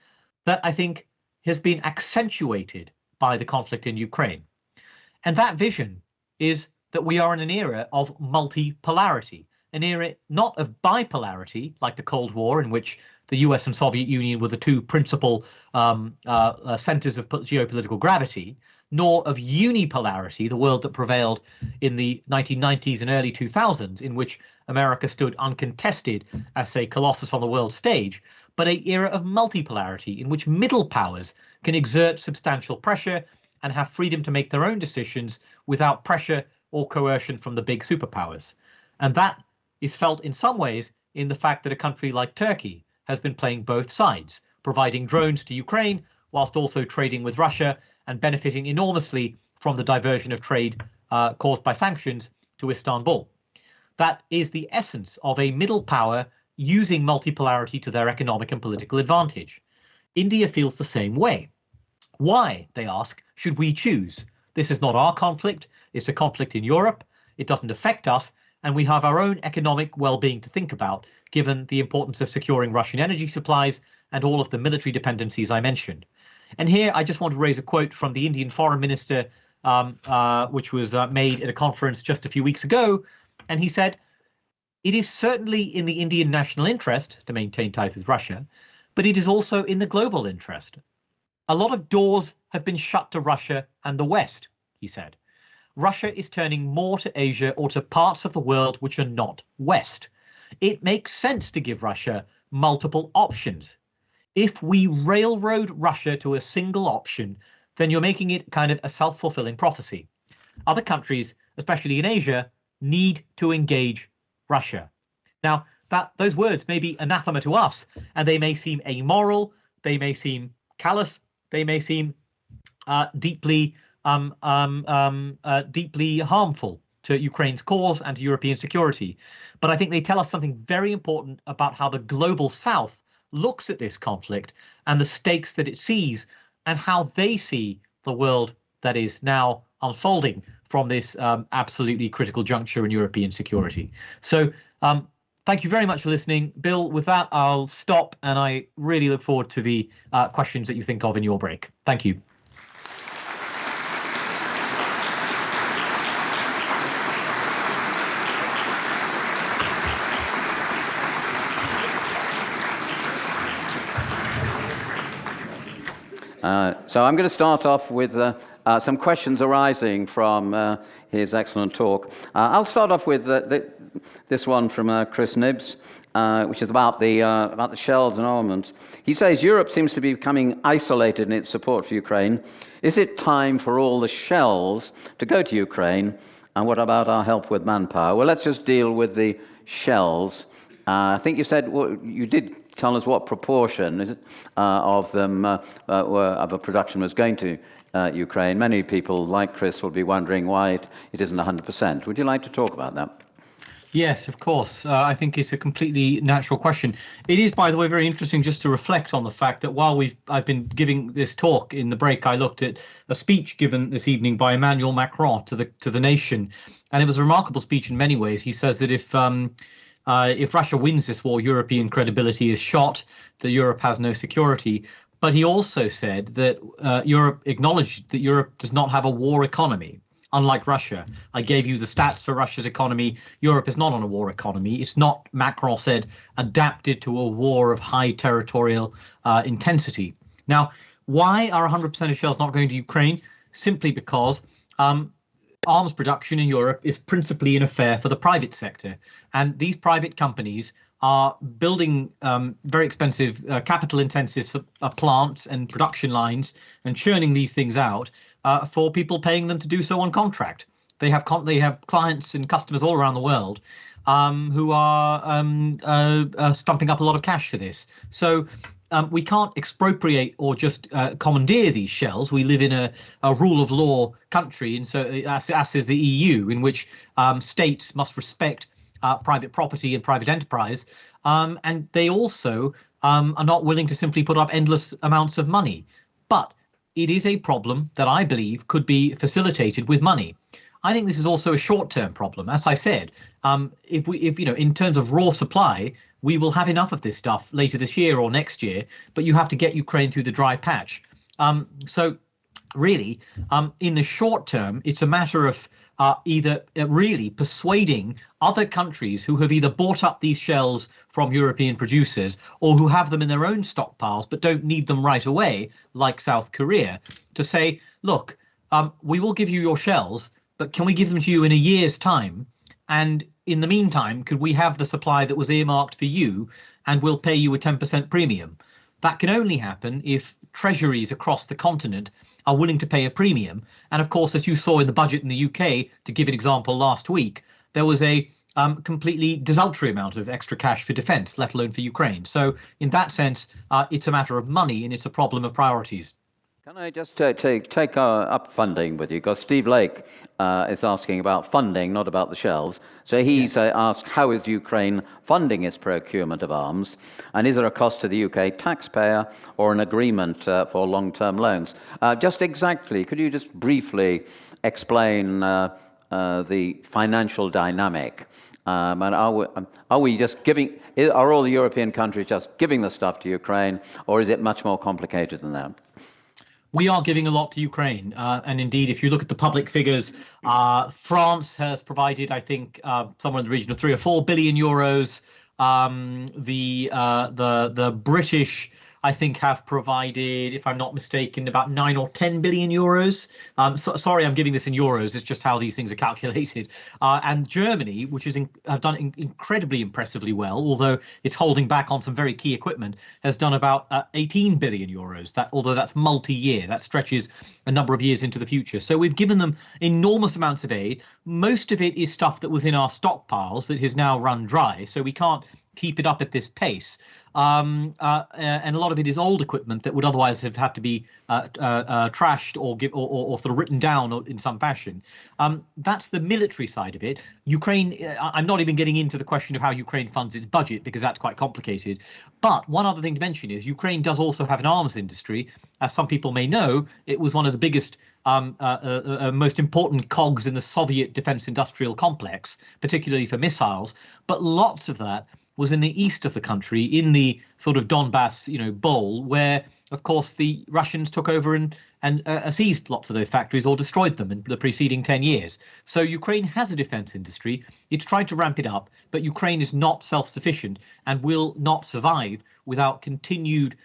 that I think has been accentuated by the conflict in Ukraine. And that vision is that we are in an era of multipolarity, an era not of bipolarity, like the Cold War, in which the US and Soviet Union were the two principal centers of geopolitical gravity, nor of unipolarity, the world that prevailed in the 1990s and early 2000s, in which America stood uncontested as a colossus on the world stage, but an era of multipolarity, in which middle powers can exert substantial pressure and have freedom to make their own decisions without pressure or coercion from the big superpowers. And that is felt in some ways in the fact that a country like Turkey has been playing both sides, providing drones to Ukraine whilst also trading with Russia and benefiting enormously from the diversion of trade caused by sanctions to Istanbul. That is the essence of a middle power using multipolarity to their economic and political advantage. India feels the same way. Why, they ask, should we choose? This is not our conflict. It's a conflict in Europe. It doesn't affect us. And we have our own economic well-being to think about, given the importance of securing Russian energy supplies and all of the military dependencies I mentioned. And here I just want to raise a quote from the Indian foreign minister, which was made at a conference just a few weeks ago. And he said, "It is certainly in the Indian national interest to maintain ties with Russia, but it is also in the global interest. A lot of doors have been shut to Russia and the West," he said. "Russia is turning more to Asia or to parts of the world which are not West. It makes sense to give Russia multiple options. If we railroad Russia to a single option, then you're making it kind of a self-fulfilling prophecy. Other countries, especially in Asia, need to engage Russia." Now, those words may be anathema to us, and they may seem amoral, they may seem callous, they may seem deeply harmful to Ukraine's cause and to European security. But I think they tell us something very important about how the global South looks at this conflict and the stakes that it sees and how they see the world that is now unfolding from this absolutely critical juncture in European security. So thank you very much for listening. Bill, with that, I'll stop, and I really look forward to the questions that you think of in your break. Thank you. So I'm going to start off with some questions arising from his excellent talk. I'll start off with this one from Chris Nibbs, which is about the shells and armament. He says, "Europe seems to be becoming isolated in its support for Ukraine. Is it time for all the shells to go to Ukraine? And what about our help with manpower?" Well, let's just deal with the shells. I think you said, you did tell us what proportion is it, of them of a production was going to Ukraine. Many people, like Chris, will be wondering why it isn't 100%. Would you like to talk about that? Yes, of course. I think it's a completely natural question. It is, by the way, very interesting just to reflect on the fact that while I've been giving this talk in the break, I looked at a speech given this evening by Emmanuel Macron to the nation, and it was a remarkable speech in many ways. He says that if Russia wins this war, European credibility is shot, that Europe has no security. But he also said that Europe acknowledged that Europe does not have a war economy, unlike Russia. I gave you the stats for Russia's economy. Europe is not on a war economy. It's not, Macron said, adapted to a war of high territorial intensity. Now, why are 100% of shells not going to Ukraine? Simply because arms production in Europe is principally an affair for the private sector. And these private companies are building very expensive, capital-intensive plants and production lines and churning these things out for people paying them to do so on contract. They have clients and customers all around the world who are stumping up a lot of cash for this. So we can't expropriate or just commandeer these shells. We live in a rule of law country, and so as is the EU, in which states must respect private property and private enterprise, and they also are not willing to simply put up endless amounts of money. But it is a problem that I believe could be facilitated with money. I think this is also a short-term problem. As I said, if in terms of raw supply, we will have enough of this stuff later this year or next year, but you have to get Ukraine through the dry patch. So really, in the short term, it's a matter of either really persuading other countries who have either bought up these shells from European producers or who have them in their own stockpiles but don't need them right away, like South Korea, to say, look, we will give you your shells, but can we give them to you in a year's time? And in the meantime, could we have the supply that was earmarked for you, and we'll pay you a 10% premium? That can only happen if treasuries across the continent are willing to pay a premium. And of course, as you saw in the budget in the UK, to give an example last week, there was a completely desultory amount of extra cash for defence, let alone for Ukraine. So in that sense, it's a matter of money and it's a problem of priorities. Can I just take up funding with you? Because Steve Lake is asking about funding, not about the shells. So he's asked, how is Ukraine funding its procurement of arms? And is there a cost to the UK taxpayer or an agreement for long-term loans? Just exactly, could you just briefly explain the financial dynamic? And are we just giving, are all the European countries just giving the stuff to Ukraine, or is it much more complicated than that? We are giving a lot to Ukraine, and indeed, if you look at the public figures, France has provided, I think, somewhere in the region of 3 or 4 billion euros. The British, I think, have provided, if I'm not mistaken, about 9 or 10 billion euros. Sorry, I'm giving this in euros. It's just how these things are calculated. And Germany, which have done incredibly impressively well, although it's holding back on some very key equipment, has done about 18 billion euros. Although that's multi-year, that stretches a number of years into the future. So we've given them enormous amounts of aid. Most of it is stuff that was in our stockpiles that has now run dry. So we can't keep it up at this pace. And a lot of it is old equipment that would otherwise have had to be trashed or sort of written down in some fashion. That's the military side of it. Ukraine, I'm not even getting into the question of how Ukraine funds its budget, because that's quite complicated. But one other thing to mention is Ukraine does also have an arms industry. As some people may know, it was one of the biggest most important cogs in the Soviet defense industrial complex, particularly for missiles. But lots of that was in the east of the country, in the sort of Donbass, bowl, where, of course, the Russians took over and seized lots of those factories or destroyed them in the preceding 10 years. So Ukraine has a defense industry. It's trying to ramp it up, but Ukraine is not self-sufficient and will not survive without continued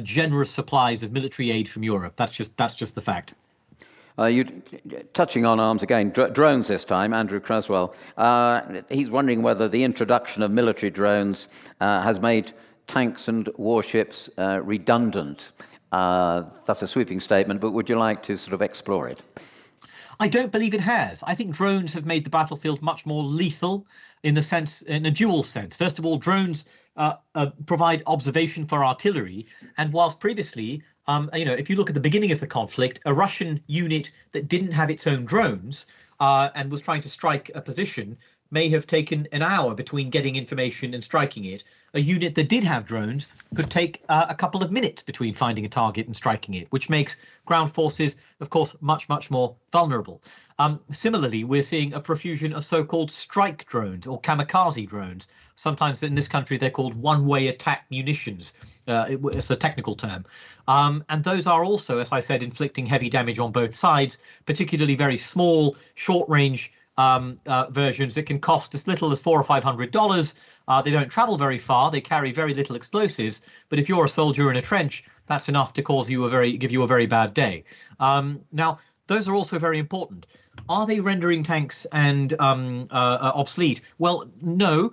generous supplies of military aid from Europe. That's just the fact. Touching on arms again, drones this time, Andrew Creswell. He's wondering whether the introduction of military drones has made tanks and warships redundant. That's a sweeping statement, but would you like to sort of explore it? I don't believe it has. I think drones have made the battlefield much more lethal in a dual sense. First of all, drones provide observation for artillery, and whilst previously, if you look at the beginning of the conflict, a Russian unit that didn't have its own drones and was trying to strike a position may have taken an hour between getting information and striking it. A unit that did have drones could take a couple of minutes between finding a target and striking it, which makes ground forces, of course, much, much more vulnerable. Similarly, we're seeing a profusion of so-called strike drones or kamikaze drones. Sometimes in this country, they're called one-way attack munitions. It's a technical term. And those are also, as I said, inflicting heavy damage on both sides, particularly very small, short-range versions that can cost as little as $400 or $500. They don't travel very far. They carry very little explosives. But if you're a soldier in a trench, that's enough to give you a very bad day. Now, those are also very important. Are they rendering tanks and obsolete? Well, no.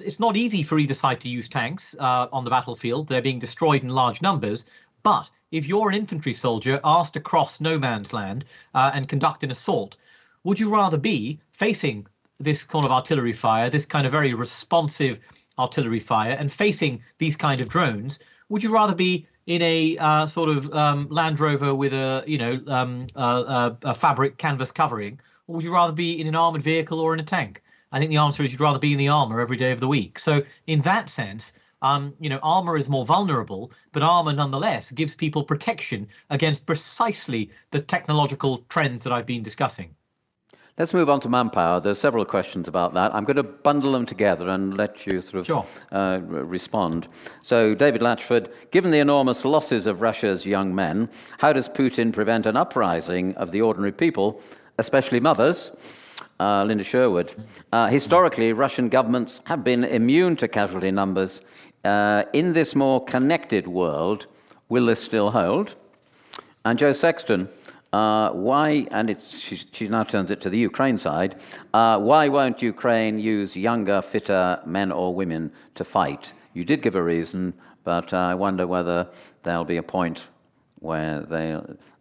It's not easy for either side to use tanks on the battlefield. They're being destroyed in large numbers. But if you're an infantry soldier asked to cross no man's land and conduct an assault, would you rather be facing this kind of artillery fire, this kind of very responsive artillery fire, and facing these kind of drones? Would you rather be in a sort of Land Rover with a fabric canvas covering, or would you rather be in an armored vehicle or in a tank? I think the answer is you'd rather be in the armor every day of the week. So in that sense, armor is more vulnerable, but armor nonetheless gives people protection against precisely the technological trends that I've been discussing. Let's move on to manpower. There's several questions about that. I'm going to bundle them together and let you sort of respond. So, David Latchford, given the enormous losses of Russia's young men, how does Putin prevent an uprising of the ordinary people especially mothers. Linda Sherwood. Historically, Russian governments have been immune to casualty numbers. In this more connected world, will this still hold? And Joe Sexton, why, and she now turns it to the Ukraine side, why won't Ukraine use younger, fitter men or women to fight? You did give a reason, but I wonder whether there'll be a point where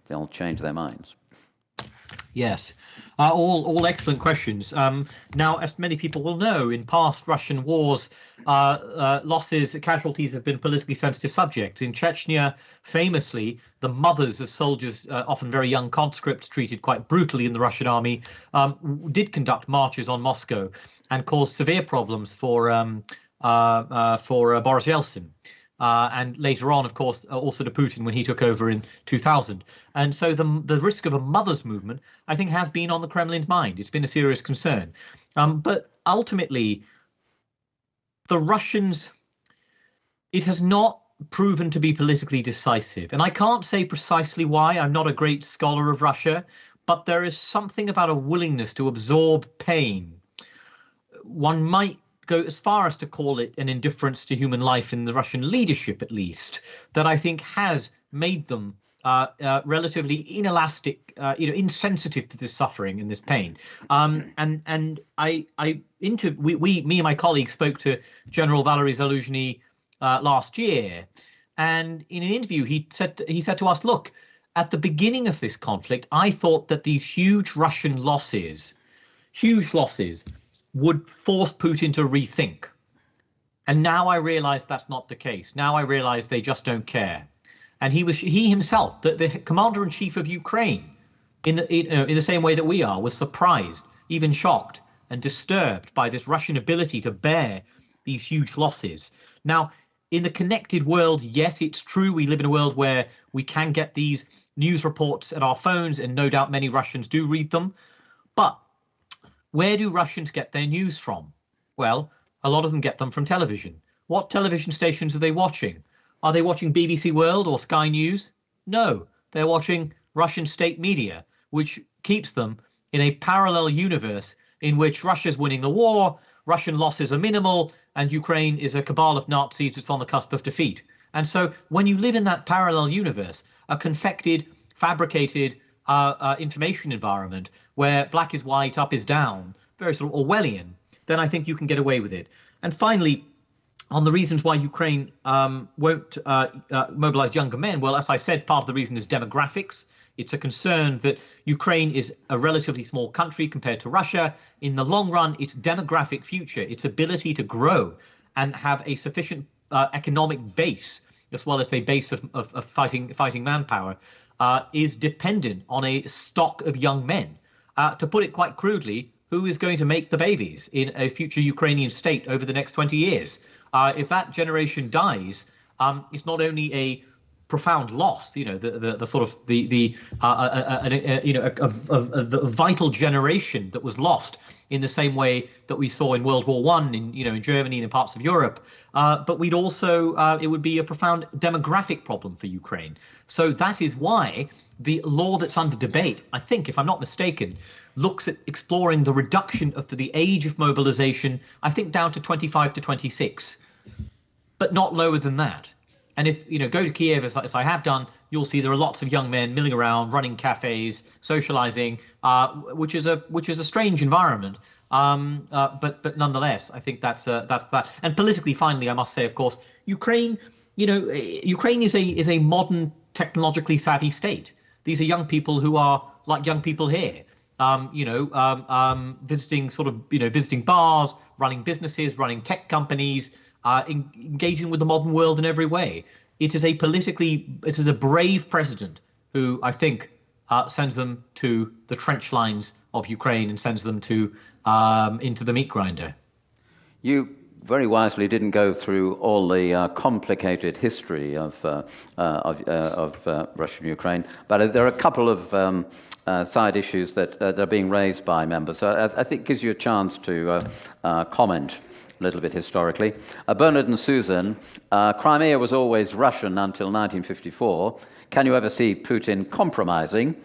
they'll change their minds. Yes, all excellent questions. Now, as many people will know, in past Russian wars, casualties have been politically sensitive subjects. In Chechnya, famously, the mothers of soldiers, often very young conscripts treated quite brutally in the Russian army, did conduct marches on Moscow and caused severe problems for Boris Yeltsin. And later on, of course, also to Putin when he took over in 2000. And so the risk of a mother's movement, I think, has been on the Kremlin's mind. It's been a serious concern. But ultimately, the Russians, it has not proven to be politically decisive. And I can't say precisely why. I'm not a great scholar of Russia, but there is something about a willingness to absorb pain. One might go as far as to call it an indifference to human life in the Russian leadership, at least, that I think has made them relatively inelastic, insensitive to this suffering and this pain. Me and my colleagues spoke to General Valery Zaluzhny last year, and in an interview he said to us, "Look, at the beginning of this conflict, I thought that these huge Russian losses, would force Putin to rethink. And now I realize that's not the case. Now I realize they just don't care." And he himself, the commander-in-chief of Ukraine, in the same way that we are, was surprised, even shocked and disturbed by this Russian ability to bear these huge losses. Now, in the connected world, yes, it's true. We live in a world where we can get these news reports at our phones, and no doubt many Russians do read them. But where do Russians get their news from? Well, a lot of them get them from television. What television stations are they watching? Are they watching BBC World or Sky News? No, they're watching Russian state media, which keeps them in a parallel universe in which Russia's winning the war, Russian losses are minimal, and Ukraine is a cabal of Nazis that's on the cusp of defeat. And so when you live in that parallel universe, a confected, fabricated information environment where black is white, up is down, very sort of Orwellian, then I think you can get away with it. And finally, on the reasons why Ukraine won't mobilize younger men, well, as I said, part of the reason is demographics. It's a concern that Ukraine is a relatively small country compared to Russia. In the long run, its demographic future, its ability to grow and have a sufficient economic base, as well as a base of fighting manpower, is dependent on a stock of young men. To put it quite crudely, who is going to make the babies in a future Ukrainian state over the next 20 years? If that generation dies, it's not only a profound loss, the sort of the vital generation that was lost in the same way that we saw in World War I in Germany and in parts of Europe. But we'd also it would be a profound demographic problem for Ukraine. So that is why the law that's under debate, I think, if I'm not mistaken, looks at exploring the reduction of the age of mobilization, I think down to 25 to 26, but not lower than that. And if go to Kiev, as I have done, you'll see there are lots of young men milling around, running cafes, socializing, which is a strange environment. But nonetheless, I think that's that. And politically, finally, I must say, of course, Ukraine. Ukraine is a modern, technologically savvy state. These are young people who are like young people here. Visiting bars, running businesses, running tech companies. Engaging with the modern world in every way. It is a brave president who I think sends them to the trench lines of Ukraine and sends them to into the meat grinder. You very wisely didn't go through all the complicated history of Russia and Ukraine, but there are a couple of side issues that are being raised by members. So I think it gives you a chance to comment a little bit historically. Bernard and Susan, Crimea was always Russian until 1954. Can you ever see Putin compromising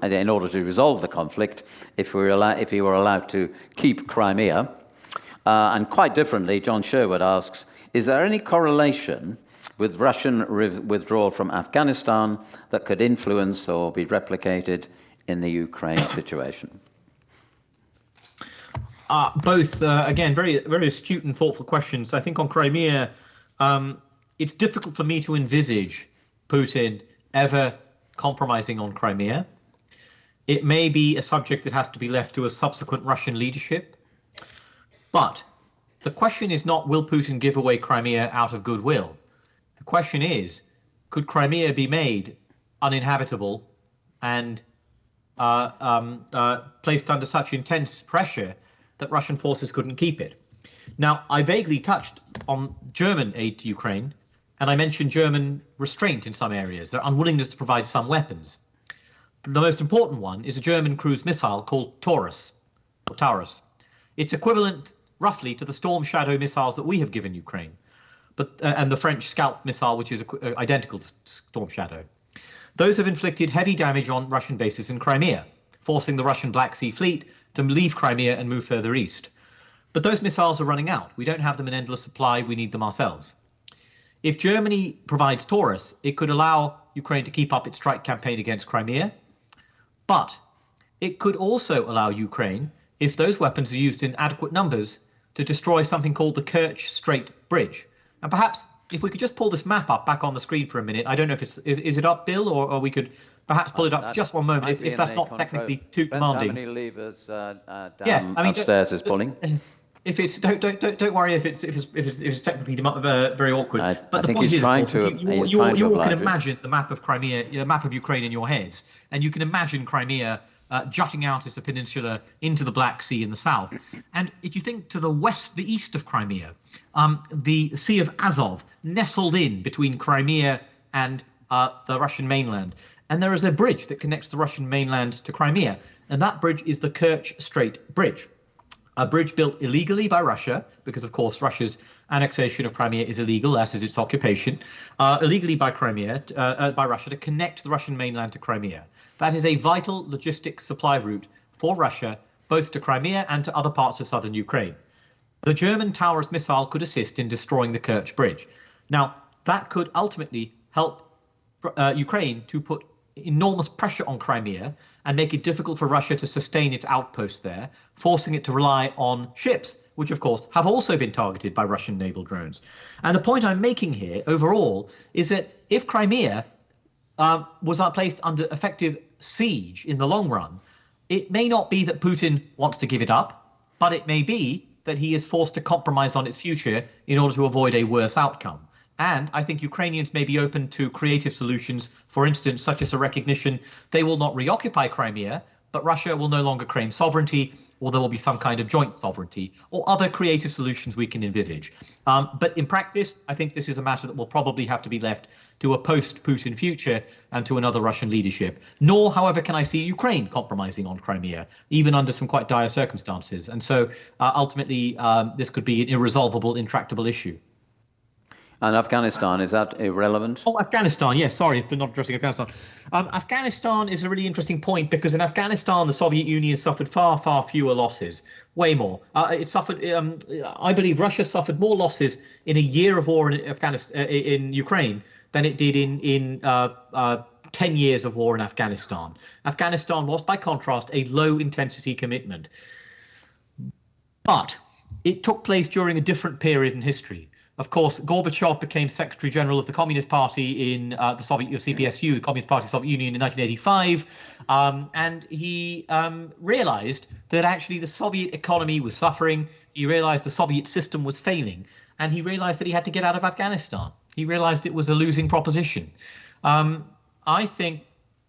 in order to resolve the conflict if he were allowed to keep Crimea. And quite differently, John Sherwood asks, is there any correlation with Russian withdrawal from Afghanistan that could influence or be replicated in the Ukraine situation? Both, again, very, very astute and thoughtful questions. I think on Crimea, it's difficult for me to envisage Putin ever compromising on Crimea. It may be a subject that has to be left to a subsequent Russian leadership. But the question is not, will Putin give away Crimea out of goodwill? The question is, could Crimea be made uninhabitable and placed under such intense pressure that Russian forces couldn't keep it? Now, I vaguely touched on German aid to Ukraine, and I mentioned German restraint in some areas, their unwillingness to provide some weapons. The most important one is a German cruise missile called Taurus. It's equivalent roughly to the Storm Shadow missiles that we have given Ukraine, and the French Scalp missile, which is identical to Storm Shadow. Those have inflicted heavy damage on Russian bases in Crimea, forcing the Russian Black Sea Fleet to leave Crimea and move further east. But those missiles are running out. We don't have them in endless supply. We need them ourselves. If Germany provides Taurus, it could allow Ukraine to keep up its strike campaign against Crimea. But it could also allow Ukraine, if those weapons are used in adequate numbers, to destroy something called the Kerch Strait Bridge. And perhaps if we could just pull this map up back on the screen for a minute. I don't know if is it up, Bill, or we could perhaps pull it up just one moment if that's not technically too demanding. How many levers yes, I mean, upstairs is pulling? If it's don't worry if it's technically very awkward. But the point is, you all can imagine the map of Crimea, the map of Ukraine in your heads, and you can imagine Crimea jutting out as a peninsula into the Black Sea in the south. And if you think to the west, the east of Crimea, the Sea of Azov nestled in between Crimea and the Russian mainland. And there is a bridge that connects the Russian mainland to Crimea. And that bridge is the Kerch Strait Bridge, a bridge built illegally by Russia, because, of course, Russia's annexation of Crimea is illegal, as is its occupation, illegally by Russia to connect the Russian mainland to Crimea. That is a vital logistic supply route for Russia, both to Crimea and to other parts of southern Ukraine. The German Taurus missile could assist in destroying the Kerch Bridge. Now, that could ultimately help Ukraine to put enormous pressure on Crimea and make it difficult for Russia to sustain its outposts there, forcing it to rely on ships, which, of course, have also been targeted by Russian naval drones. And the point I'm making here overall is that if Crimea was placed under effective siege in the long run, it may not be that Putin wants to give it up, but it may be that he is forced to compromise on its future in order to avoid a worse outcome. And I think Ukrainians may be open to creative solutions, for instance, such as a recognition they will not reoccupy Crimea, but Russia will no longer claim sovereignty, or there will be some kind of joint sovereignty, or other creative solutions we can envisage. But in practice, I think this is a matter that will probably have to be left to a post-Putin future and to another Russian leadership. Nor, however, can I see Ukraine compromising on Crimea, even under some quite dire circumstances. And so ultimately, this could be an irresolvable, intractable issue. And Afghanistan, is that irrelevant? Oh, Afghanistan, yes, sorry for not addressing Afghanistan. Afghanistan is a really interesting point because in Afghanistan, the Soviet Union suffered far, far fewer losses, way more. It suffered, I believe Russia suffered more losses in a year of war in Afghanistan, in Ukraine than it did in 10 years of war in Afghanistan. Afghanistan was, by contrast, a low-intensity commitment. But it took place during a different period in history. Of course, Gorbachev became Secretary General of the Communist Party in the Soviet CPSU, the Communist Party of the Soviet Union, in 1985, and he realized that actually the Soviet economy was suffering. He realized the Soviet system was failing, and he realized that he had to get out of Afghanistan. He realized it was a losing proposition. I think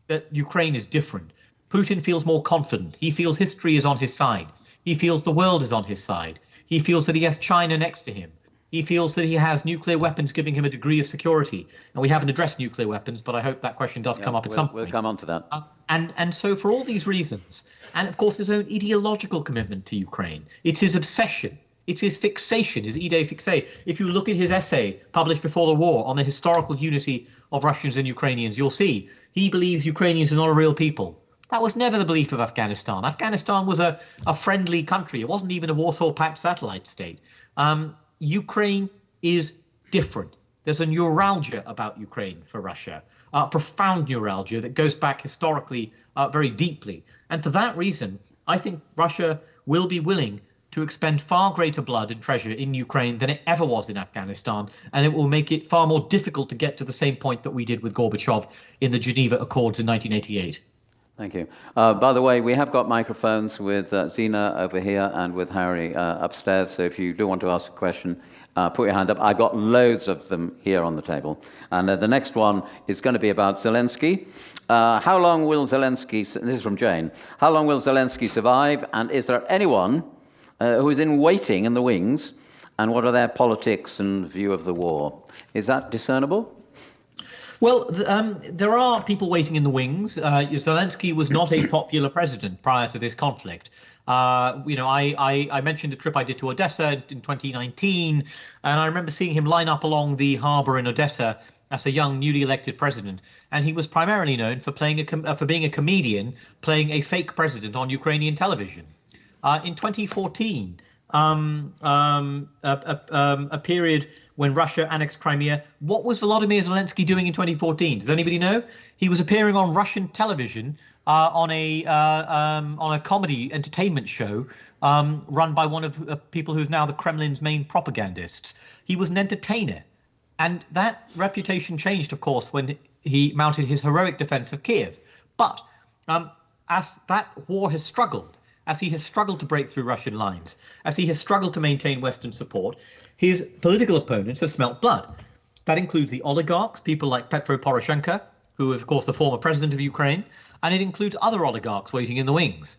that Ukraine is different. Putin feels more confident. He feels history is on his side. He feels the world is on his side. He feels that he has China next to him. He feels that he has nuclear weapons giving him a degree of security. And we haven't addressed nuclear weapons, but I hope that question does come up at some point. We'll come on to that. And so for all these reasons, and of course his own ideological commitment to Ukraine, it's his obsession, it's his fixation, his idée fixée. If you look at his essay published before the war on the historical unity of Russians and Ukrainians, you'll see he believes Ukrainians are not a real people. That was never the belief of Afghanistan. Afghanistan was a friendly country. It wasn't even a Warsaw Pact satellite state. Ukraine is different. There's a neuralgia about Ukraine for Russia, a profound neuralgia that goes back historically very deeply. And for that reason, I think Russia will be willing to expend far greater blood and treasure in Ukraine than it ever was in Afghanistan. And it will make it far more difficult to get to the same point that we did with Gorbachev in the Geneva Accords in 1988. Thank you. By the way, we have got microphones with Zina over here and with Harry upstairs. So if you do want to ask a question, put your hand up. I got loads of them here on the table. And the next one is going to be about Zelensky. How long will Zelensky, this is from Jane, how long will Zelensky survive? And is there anyone who is in waiting in the wings? And what are their politics and view of the war? Is that discernible? Well, there are people waiting in the wings. Zelensky was not a popular president prior to this conflict. I mentioned a trip I did to Odessa in 2019, and I remember seeing him line up along the harbor in Odessa as a young, newly elected president. And he was primarily known for being a comedian, playing a fake president on Ukrainian television. In 2014, a period when Russia annexed Crimea, what was Volodymyr Zelensky doing in 2014? Does anybody know? He was appearing on Russian television on a comedy entertainment show run by one of people who's now the Kremlin's main propagandists. He was an entertainer, and that reputation changed, of course, when he mounted his heroic defense of Kiev. But as that war has struggled, as he has struggled to break through Russian lines, as he has struggled to maintain Western support, his political opponents have smelt blood. That includes the oligarchs, people like Petro Poroshenko, who is, of course, the former president of Ukraine, and it includes other oligarchs waiting in the wings.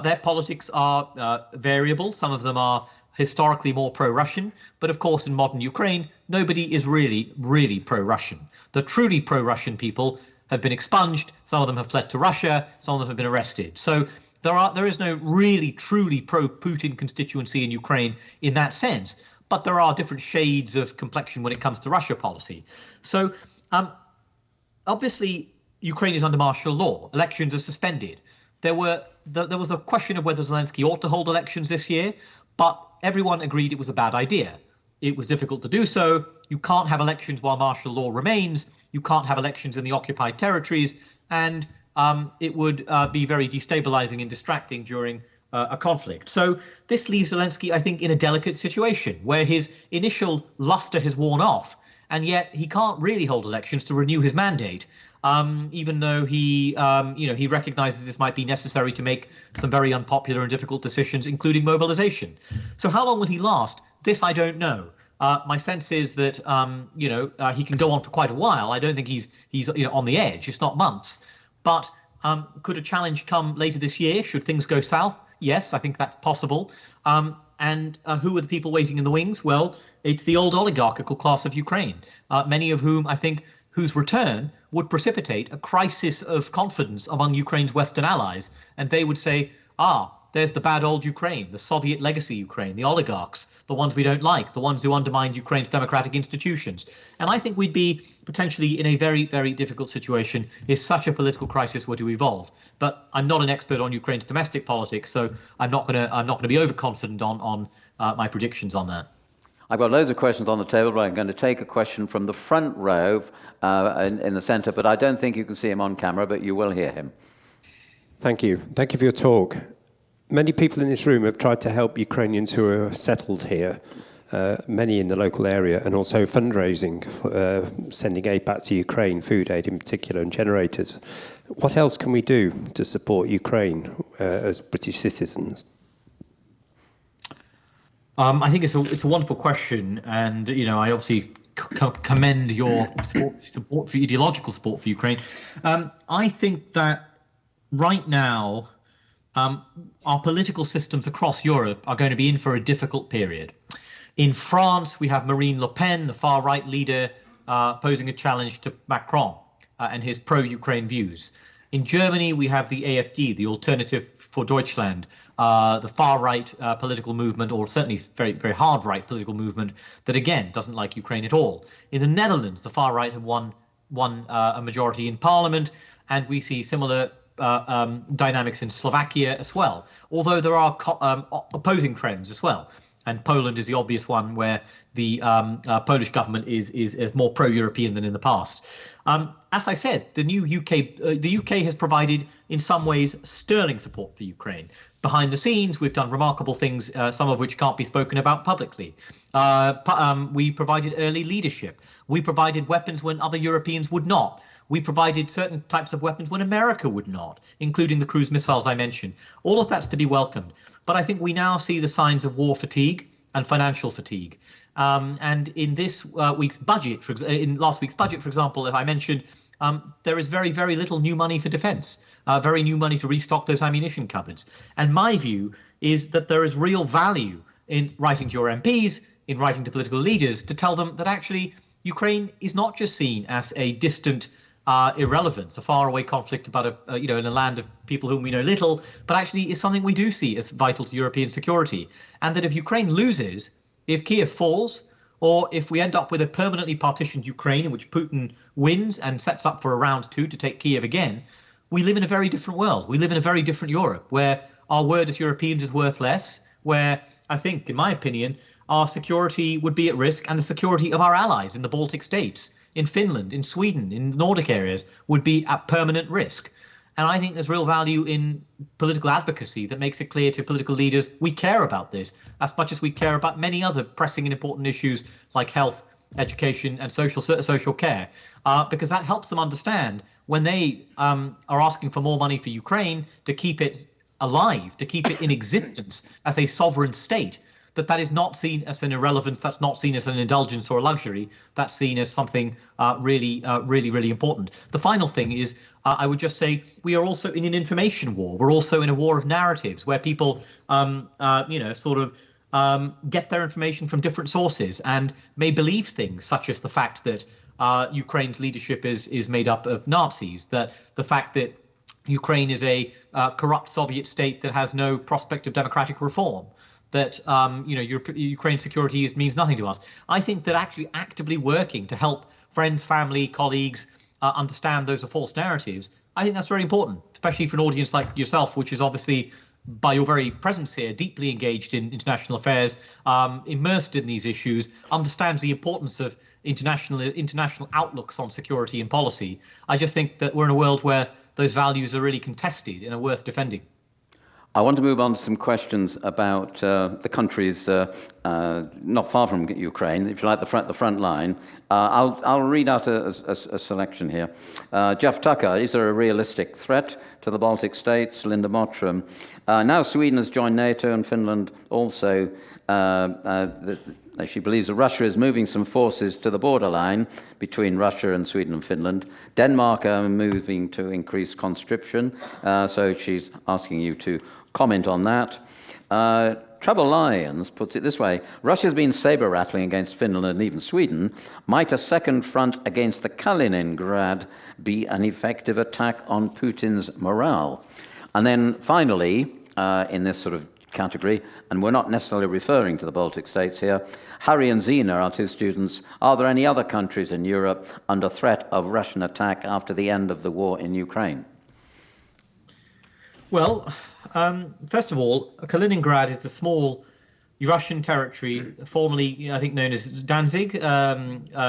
Their politics are variable. Some of them are historically more pro-Russian, but of course, in modern Ukraine, nobody is really pro-Russian. The truly pro-Russian people have been expunged. Some of them have fled to Russia. Some of them have been arrested. So there is no really truly pro-Putin constituency in Ukraine in that sense, but there are different shades of complexion when it comes to Russia policy. So obviously, Ukraine is under martial law. Elections are suspended. There was a question of whether Zelensky ought to hold elections this year, but everyone agreed it was a bad idea. It was difficult to do so. You can't have elections while martial law remains. You can't have elections in the occupied territories, and it would be very destabilizing and distracting during a conflict. So this leaves Zelensky, I think, in a delicate situation where his initial luster has worn off, and yet he can't really hold elections to renew his mandate, even though he recognizes this might be necessary to make some very unpopular and difficult decisions, including mobilization. So how long will he last? This I don't know. My sense is that he can go on for quite a while. I don't think he's on the edge. It's not months. But could a challenge come later this year? Should things go south? Yes, I think that's possible. And who are the people waiting in the wings? Well, it's the old oligarchical class of Ukraine, many of whom I think whose return would precipitate a crisis of confidence among Ukraine's Western allies. And they would say, there's the bad old Ukraine, the Soviet legacy Ukraine, the oligarchs, the ones we don't like, the ones who undermined Ukraine's democratic institutions. And I think we'd be potentially in a very, very difficult situation if such a political crisis were to evolve. But I'm not an expert on Ukraine's domestic politics, so I'm not going to be overconfident on my predictions on that. I've got loads of questions on the table, but I'm going to take a question from the front row in the centre, but I don't think you can see him on camera, but you will hear him. Thank you. Thank you for your talk. Many people in this room have tried to help Ukrainians who are settled here, many in the local area, and also fundraising, sending aid back to Ukraine, food aid in particular, and generators. What else can we do to support Ukraine as British citizens? I think it's a wonderful question, and I obviously commend your support for ideological support for Ukraine. I think that right now, our political systems across Europe are going to be in for a difficult period. In France, we have Marine Le Pen, the far-right leader, posing a challenge to Macron and his pro-Ukraine views. In Germany, we have the AfD, the Alternative for Deutschland, the far-right political movement, or certainly very, very hard-right political movement that, again, doesn't like Ukraine at all. In the Netherlands, the far-right have won won a majority in parliament, and we see similar dynamics in Slovakia as well, although there are opposing trends as well. And Poland is the obvious one where the Polish government is more pro-European than in the past. As I said, the UK has provided, in some ways, sterling support for Ukraine. Behind the scenes, we've done remarkable things, some of which can't be spoken about publicly. We provided early leadership. We provided weapons when other Europeans would not. We provided certain types of weapons when America would not, including the cruise missiles I mentioned. All of that's to be welcomed. But I think we now see the signs of war fatigue and financial fatigue. And in this week's budget, in last week's budget, for example, if I mentioned, there is very, very little new money for defense, very new money to restock those ammunition cupboards. And my view is that there is real value in writing to your MPs, in writing to political leaders, to tell them that actually Ukraine is not just seen as a distant irrelevance, a faraway conflict about in a land of people whom we know little, but actually is something we do see as vital to European security. And that if Ukraine loses, if Kiev falls, or if we end up with a permanently partitioned Ukraine in which Putin wins and sets up for a round two to take Kiev again, we live in a very different world. We live in a very different Europe where our word as Europeans is worth less, where I think, in my opinion, our security would be at risk, and the security of our allies in the Baltic states, in Finland, in Sweden, in the Nordic areas would be at permanent risk. And I think there's real value in political advocacy that makes it clear to political leaders we care about this as much as we care about many other pressing and important issues like health, education and social care, because that helps them understand when they are asking for more money for Ukraine to keep it alive, to keep it in existence as a sovereign state, that is not seen as an irrelevance, that's not seen as an indulgence or a luxury, that's seen as something really important. The final thing is, I would just say, we are also in an information war. We're also in a war of narratives where people, get their information from different sources and may believe things such as the fact that Ukraine's leadership is made up of Nazis, that the fact that Ukraine is a corrupt Soviet state that has no prospect of democratic reform, that Ukraine's security means nothing to us. I think that actually actively working to help friends, family, colleagues understand those are false narratives, I think that's very important, especially for an audience like yourself, which is obviously, by your very presence here, deeply engaged in international affairs, immersed in these issues, understands the importance of international outlooks on security and policy. I just think that we're in a world where those values are really contested and are worth defending. I want to move on to some questions about the countries not far from Ukraine, if you like, the front line. I'll read out a selection here. Jeff Tucker, is there a realistic threat to the Baltic states? Linda Mottram. Now Sweden has joined NATO and Finland also. She believes that Russia is moving some forces to the borderline between Russia and Sweden and Finland. Denmark are moving to increase conscription, so she's asking you to comment on that. Trouble Lions puts it this way: Russia's been saber-rattling against Finland and even Sweden. Might a second front against the Kaliningrad be an effective attack on Putin's morale? And then finally, in this sort of category, and we're not necessarily referring to the Baltic states here, Harry and Zena, our two students, are there any other countries in Europe under threat of Russian attack after the end of the war in Ukraine? Well, first of all, Kaliningrad is a small Russian territory, formerly, I think, known as Danzig,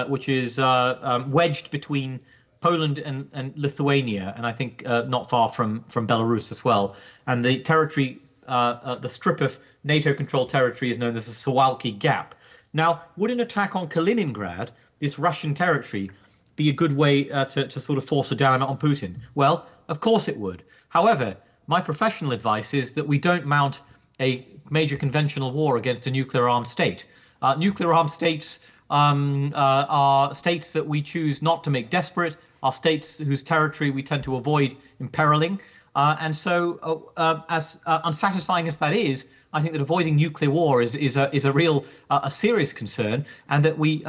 which is wedged between Poland and Lithuania, and I think not far from Belarus as well. And the territory, the strip of NATO-controlled territory, is known as the Suwalki Gap. Now, would an attack on Kaliningrad, this Russian territory, be a good way to sort of force a down on Putin? Well, of course it would. However, my professional advice is that we don't mount a major conventional war against a nuclear-armed state. Nuclear-armed states are states that we choose not to make desperate, are states whose territory we tend to avoid imperiling. And so as unsatisfying as that is, I think that avoiding nuclear war is a real serious concern, and that we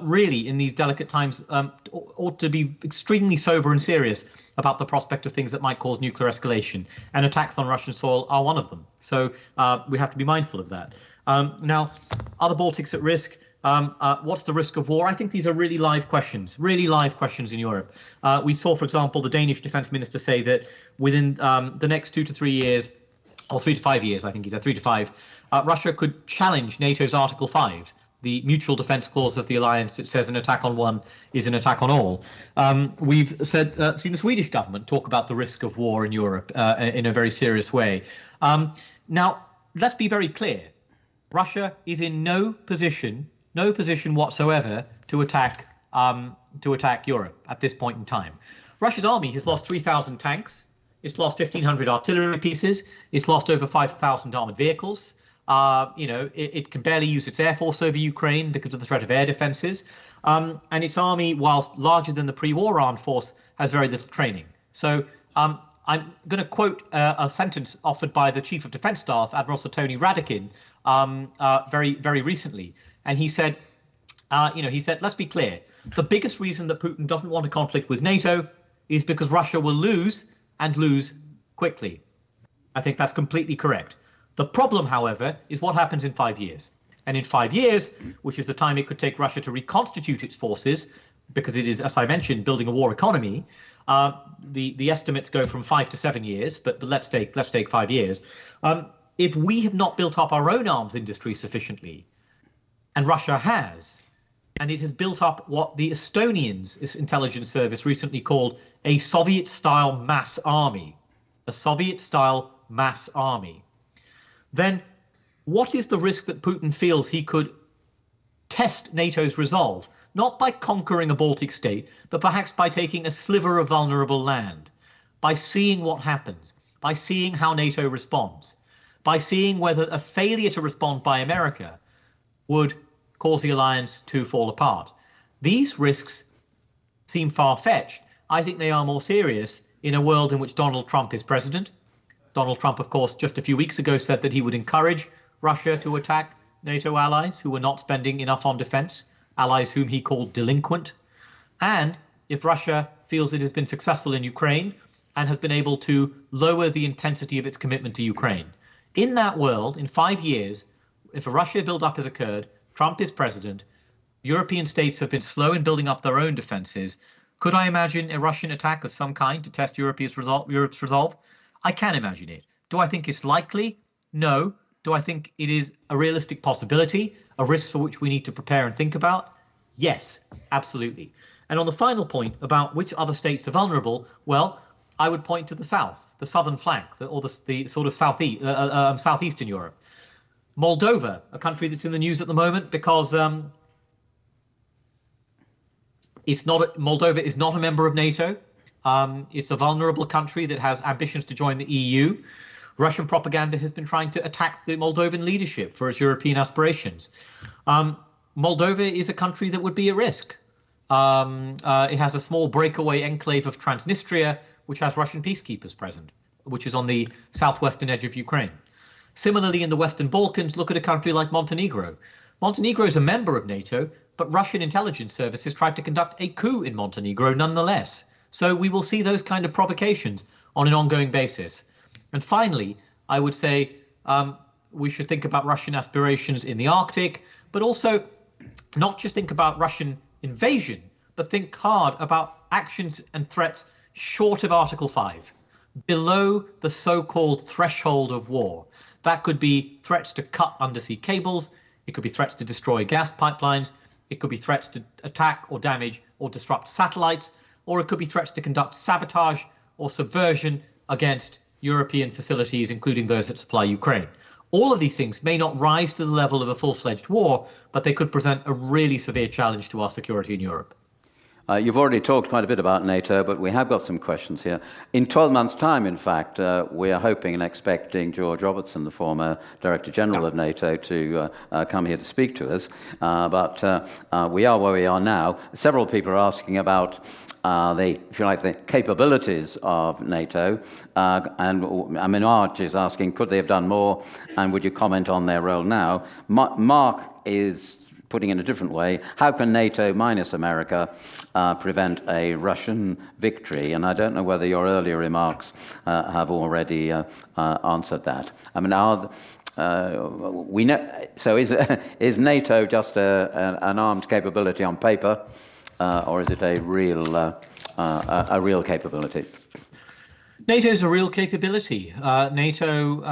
really, in these delicate times, ought to be extremely sober and serious about the prospect of things that might cause nuclear escalation. And attacks on Russian soil are one of them. So we have to be mindful of that. Now, are the Baltics at risk? What's the risk of war? I think these are really live questions in Europe. We saw, for example, the Danish defense minister say that within the next 2 to 3 years, or 3 to 5 years, I think he said 3 to 5, Russia could challenge NATO's Article 5, the mutual defense clause of the alliance that says an attack on one is an attack on all. We've seen the Swedish government talk about the risk of war in Europe in a very serious way. Now, let's be very clear. Russia is in no position whatsoever to attack Europe at this point in time. Russia's army has lost 3,000 tanks. It's lost 1,500 artillery pieces. It's lost over 5,000 armored vehicles. It can barely use its air force over Ukraine because of the threat of air defenses. And its army, whilst larger than the pre-war armed force, has very little training. So I'm going to quote a sentence offered by the Chief of Defence Staff, Admiral Sir Tony Radakin, very, very recently. And he said, let's be clear. The biggest reason that Putin doesn't want a conflict with NATO is because Russia will lose and lose quickly. I think that's completely correct. The problem, however, is what happens in 5 years. And in 5 years, which is the time it could take Russia to reconstitute its forces, because it is, as I mentioned, building a war economy, the estimates go from 5 to 7 years, but let's take 5 years. If we have not built up our own arms industry sufficiently, and Russia has, and it has built up what the Estonians' intelligence service recently called a Soviet-style mass army, then what is the risk that Putin feels he could test NATO's resolve, not by conquering a Baltic state, but perhaps by taking a sliver of vulnerable land, by seeing what happens, by seeing how NATO responds, by seeing whether a failure to respond by America would cause the alliance to fall apart. These risks seem far-fetched. I think they are more serious in a world in which Donald Trump is president. Donald Trump, of course, just a few weeks ago said that he would encourage Russia to attack NATO allies who were not spending enough on defense, allies whom he called delinquent. And if Russia feels it has been successful in Ukraine and has been able to lower the intensity of its commitment to Ukraine. In that world, in 5 years, if a Russia build-up has occurred, Trump is president, European states have been slow in building up their own defenses. Could I imagine a Russian attack of some kind to test Europe's resolve? I can imagine it. Do I think it's likely? No. Do I think it is a realistic possibility, a risk for which we need to prepare and think about? Yes, absolutely. And on the final point about which other states are vulnerable, well, I would point to the south, the southern flank, or the sort of southeastern Europe. Moldova, a country that's in the news at the moment because Moldova is not a member of NATO. It's a vulnerable country that has ambitions to join the EU. Russian propaganda has been trying to attack the Moldovan leadership for its European aspirations. Moldova is a country that would be at risk. It has a small breakaway enclave of Transnistria, which has Russian peacekeepers present, which is on the southwestern edge of Ukraine. Similarly, in the Western Balkans, look at a country like Montenegro. Montenegro is a member of NATO, but Russian intelligence services tried to conduct a coup in Montenegro nonetheless. So we will see those kind of provocations on an ongoing basis. And finally, I would say we should think about Russian aspirations in the Arctic, but also not just think about Russian invasion, but think hard about actions and threats short of Article 5, below the so-called threshold of war. That could be threats to cut undersea cables. It could be threats to destroy gas pipelines. It could be threats to attack or damage or disrupt satellites. Or it could be threats to conduct sabotage or subversion against European facilities, including those that supply Ukraine. All of these things may not rise to the level of a full-fledged war, but they could present a really severe challenge to our security in Europe. You've already talked quite a bit about NATO, but we have got some questions here. In 12 months' time, in fact, we are hoping and expecting George Robertson, the former Director General of NATO, to come here to speak to us. But we are where we are now. Several people are asking about the capabilities of NATO. And Minaj is asking, could they have done more? And would you comment on their role now? Mark is putting it in a different way, how can NATO minus America prevent a Russian victory? And I don't know whether your earlier remarks have already answered that. I mean, we know. So is NATO just an armed capability on paper, or is it a real capability? NATO is a real capability. NATO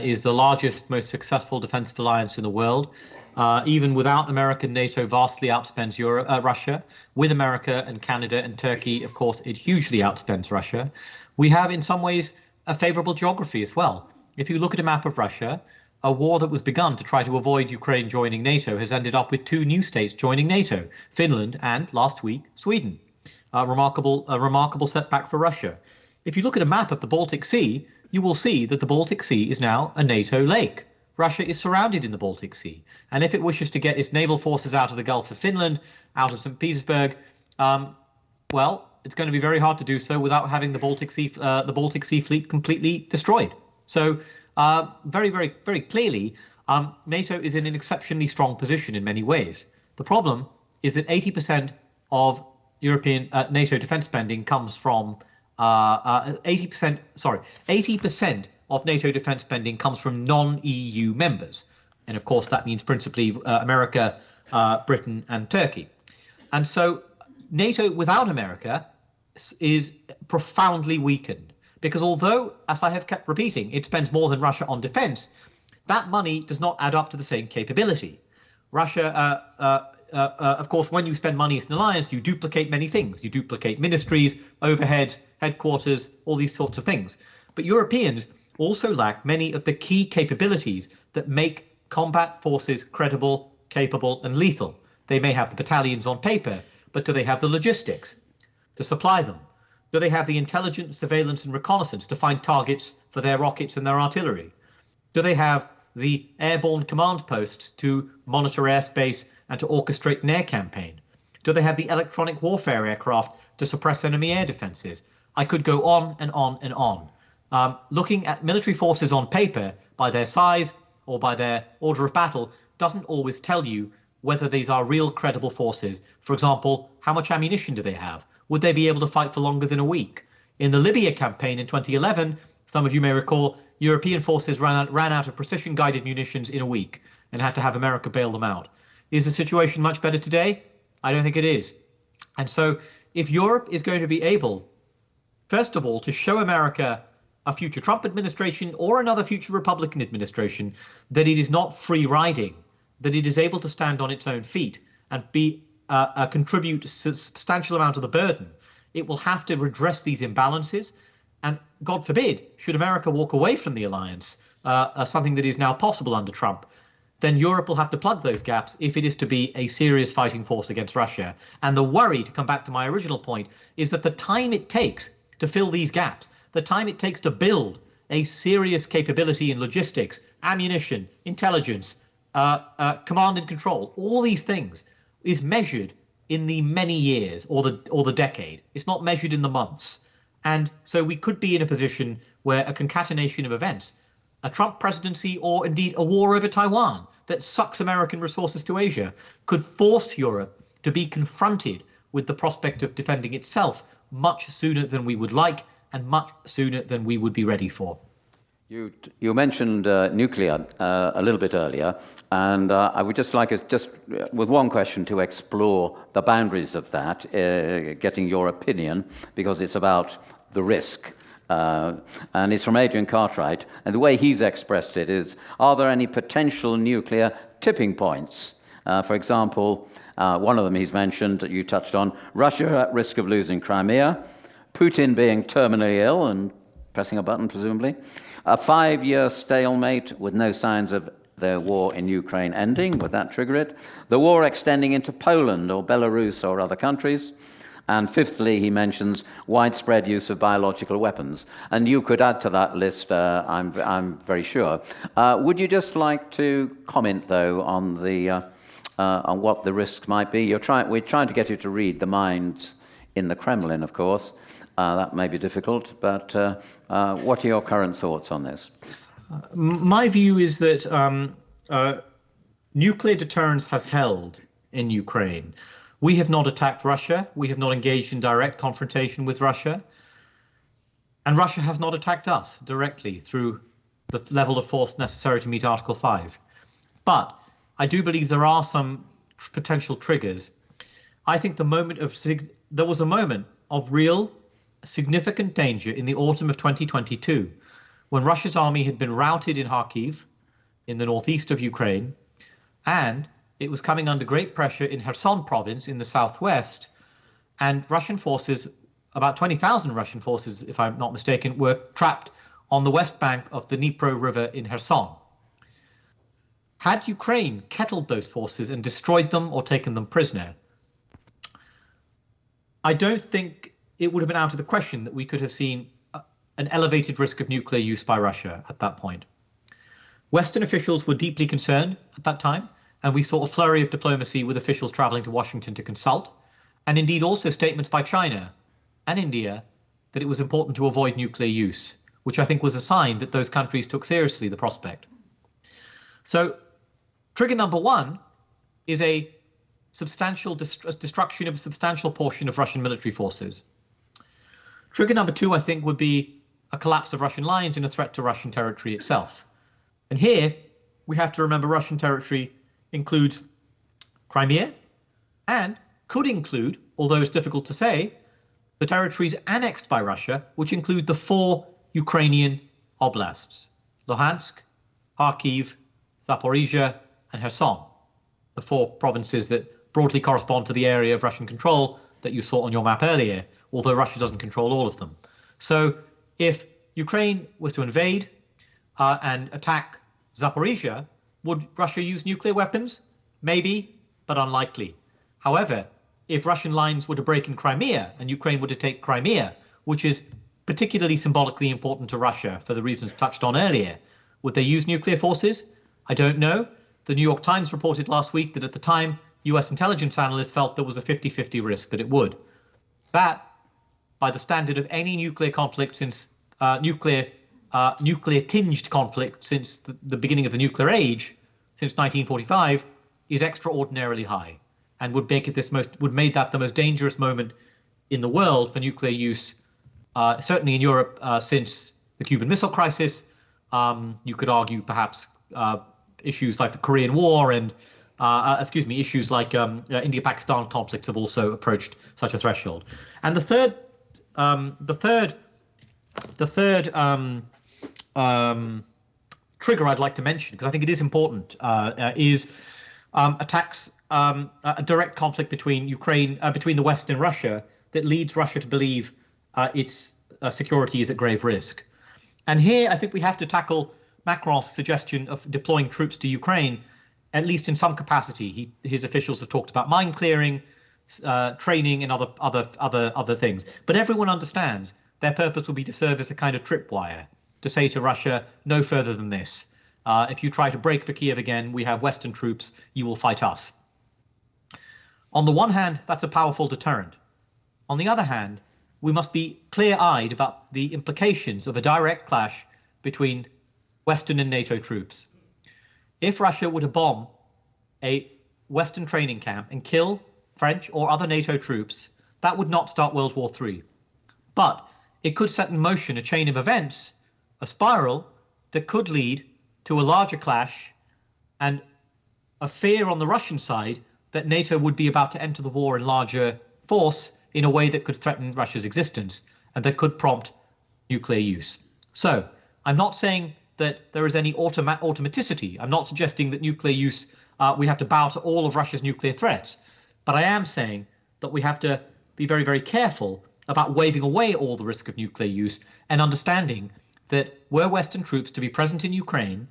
is the largest, most successful defensive alliance in the world. Even without America, NATO vastly outspends Russia. With America and Canada and Turkey, of course, it hugely outspends Russia. We have, in some ways, a favorable geography as well. If you look at a map of Russia, a war that was begun to try to avoid Ukraine joining NATO has ended up with 2 new states joining NATO, Finland and, last week, Sweden. A remarkable setback for Russia. If you look at a map of the Baltic Sea, you will see that the Baltic Sea is now a NATO lake. Russia is surrounded in the Baltic Sea. And if it wishes to get its naval forces out of the Gulf of Finland, out of St. Petersburg, well, it's going to be very hard to do so without having the Baltic Sea fleet completely destroyed. So very, very, very clearly, NATO is in an exceptionally strong position in many ways. The problem is that 80% of European NATO defense spending comes from 80% of NATO defense spending comes from non-EU members. And of course, that means principally America, Britain and Turkey. And so NATO without America is profoundly weakened, because although, as I have kept repeating, it spends more than Russia on defense, that money does not add up to the same capability. Russia, of course, when you spend money as an alliance, you duplicate many things. You duplicate ministries, overheads, headquarters, all these sorts of things. But Europeans also lack many of the key capabilities that make combat forces credible, capable, and lethal. They may have the battalions on paper, but do they have the logistics to supply them? Do they have the intelligence, surveillance, and reconnaissance to find targets for their rockets and their artillery? Do they have the airborne command posts to monitor airspace and to orchestrate an air campaign? Do they have the electronic warfare aircraft to suppress enemy air defenses? I could go on and on and on. Looking at military forces on paper by their size or by their order of battle doesn't always tell you whether these are real credible forces. For example, how much ammunition do they have? Would they be able to fight for longer than a week? In the Libya campaign in 2011, some of you may recall, European forces ran out of precision-guided munitions in a week and had to have America bail them out. Is the situation much better today? I don't think it is. And so if Europe is going to be able, first of all, to show America, a future Trump administration or another future Republican administration, that it is not free riding, that it is able to stand on its own feet and contribute a substantial amount of the burden, it will have to redress these imbalances. And God forbid, should America walk away from the alliance, something that is now possible under Trump, then Europe will have to plug those gaps if it is to be a serious fighting force against Russia. And the worry, to come back to my original point, is that the time it takes to fill these gaps, the time it takes to build a serious capability in logistics, ammunition, intelligence, command and control, all these things, is measured in the many years or the decade. It's not measured in the months. And so we could be in a position where a concatenation of events, a Trump presidency or indeed a war over Taiwan that sucks American resources to Asia, could force Europe to be confronted with the prospect of defending itself much sooner than we would like and much sooner than we would be ready for. You mentioned nuclear a little bit earlier, and I would just like us with one question to explore the boundaries of that, getting your opinion, because it's about the risk. And it's from Adrian Cartwright, and the way he's expressed it is, are there any potential nuclear tipping points? For example, one of them he's mentioned, that you touched on, Russia at risk of losing Crimea, Putin being terminally ill and pressing a button, presumably, a 5-year stalemate with no signs of the war in Ukraine ending, would that trigger it? The war extending into Poland or Belarus or other countries? And fifthly, he mentions widespread use of biological weapons. And you could add to that list, I'm very sure. Would you just like to comment, though, on what the risks might be? We're trying to get you to read the minds in the Kremlin, of course. That may be difficult, but what are your current thoughts on this? My view is that nuclear deterrence has held in Ukraine. We have not attacked Russia. We have not engaged in direct confrontation with Russia. And Russia has not attacked us directly through the level of force necessary to meet Article 5. But I do believe there are some potential triggers. I think there was a moment of real significant danger in the autumn of 2022 when Russia's army had been routed in Kharkiv in the northeast of Ukraine, and it was coming under great pressure in Kherson province in the southwest, and Russian forces, about 20,000 Russian forces, if I'm not mistaken, were trapped on the west bank of the Dnipro River in Kherson. Had Ukraine kettled those forces and destroyed them or taken them prisoner, I don't think it would have been out of the question that we could have seen an elevated risk of nuclear use by Russia at that point. Western officials were deeply concerned at that time, and we saw a flurry of diplomacy with officials traveling to Washington to consult, and indeed also statements by China and India that it was important to avoid nuclear use, which I think was a sign that those countries took seriously the prospect. So trigger number one is a substantial destruction of a substantial portion of Russian military forces. Trigger number two, I think, would be a collapse of Russian lines and a threat to Russian territory itself. And here we have to remember Russian territory includes Crimea and could include, although it's difficult to say, the territories annexed by Russia, which include the 4 Ukrainian oblasts: Luhansk, Kharkiv, Zaporizhia, and Kherson, the 4 provinces that broadly correspond to the area of Russian control that you saw on your map earlier, although Russia doesn't control all of them. So if Ukraine was to invade and attack Zaporizhia, would Russia use nuclear weapons? Maybe, but unlikely. However, if Russian lines were to break in Crimea and Ukraine were to take Crimea, which is particularly symbolically important to Russia for the reasons touched on earlier, would they use nuclear forces? I don't know. The New York Times reported last week that at the time, US intelligence analysts felt there was a 50-50 risk that it would. That, by the standard of any nuclear conflict since nuclear-tinged conflict since the beginning of the nuclear age, since 1945, is extraordinarily high, and would make that the most dangerous moment in the world for nuclear use, certainly in Europe since the Cuban Missile Crisis. You could argue perhaps issues like the Korean War and issues like India-Pakistan conflicts have also approached such a threshold. And the third trigger I'd like to mention, because I think it is important, is attacks, a direct conflict between between the West and Russia that leads Russia to believe its security is at grave risk. And here I think we have to tackle Macron's suggestion of deploying troops to Ukraine, at least in some capacity. His officials have talked about mine clearing, training, and other things. But everyone understands their purpose will be to serve as a kind of tripwire, to say to Russia, no further than this. If you try to break for Kiev again, we have Western troops, you will fight us. On the one hand, that's a powerful deterrent. On the other hand, we must be clear-eyed about the implications of a direct clash between Western and NATO troops. If Russia were to bomb a Western training camp and kill French or other NATO troops, that would not start World War III. But it could set in motion a chain of events, a spiral that could lead to a larger clash and a fear on the Russian side that NATO would be about to enter the war in larger force in a way that could threaten Russia's existence and that could prompt nuclear use. So I'm not saying that there is any automaticity. I'm not suggesting that nuclear use, we have to bow to all of Russia's nuclear threats. But I am saying that we have to be very, very careful about waving away all the risk of nuclear use and understanding that were Western troops to be present in Ukraine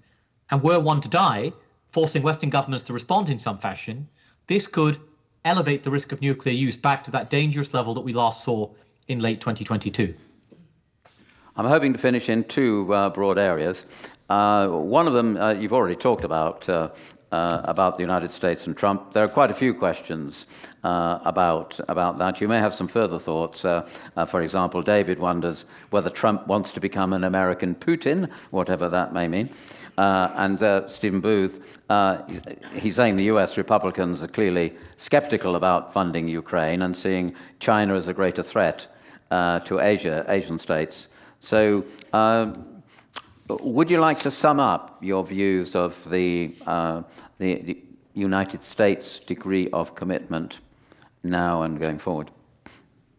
and were one to die, forcing Western governments to respond in some fashion, this could elevate the risk of nuclear use back to that dangerous level that we last saw in late 2022. I'm hoping to finish in 2 broad areas. One of them you've already talked about the United States and Trump. There are quite a few questions about that. You may have some further thoughts. For example, David wonders whether Trump wants to become an American Putin, whatever that may mean. And Stephen Booth, he's saying the US Republicans are clearly skeptical about funding Ukraine and seeing China as a greater threat to Asian states. So Would you like to sum up your views of the United States' degree of commitment now and going forward?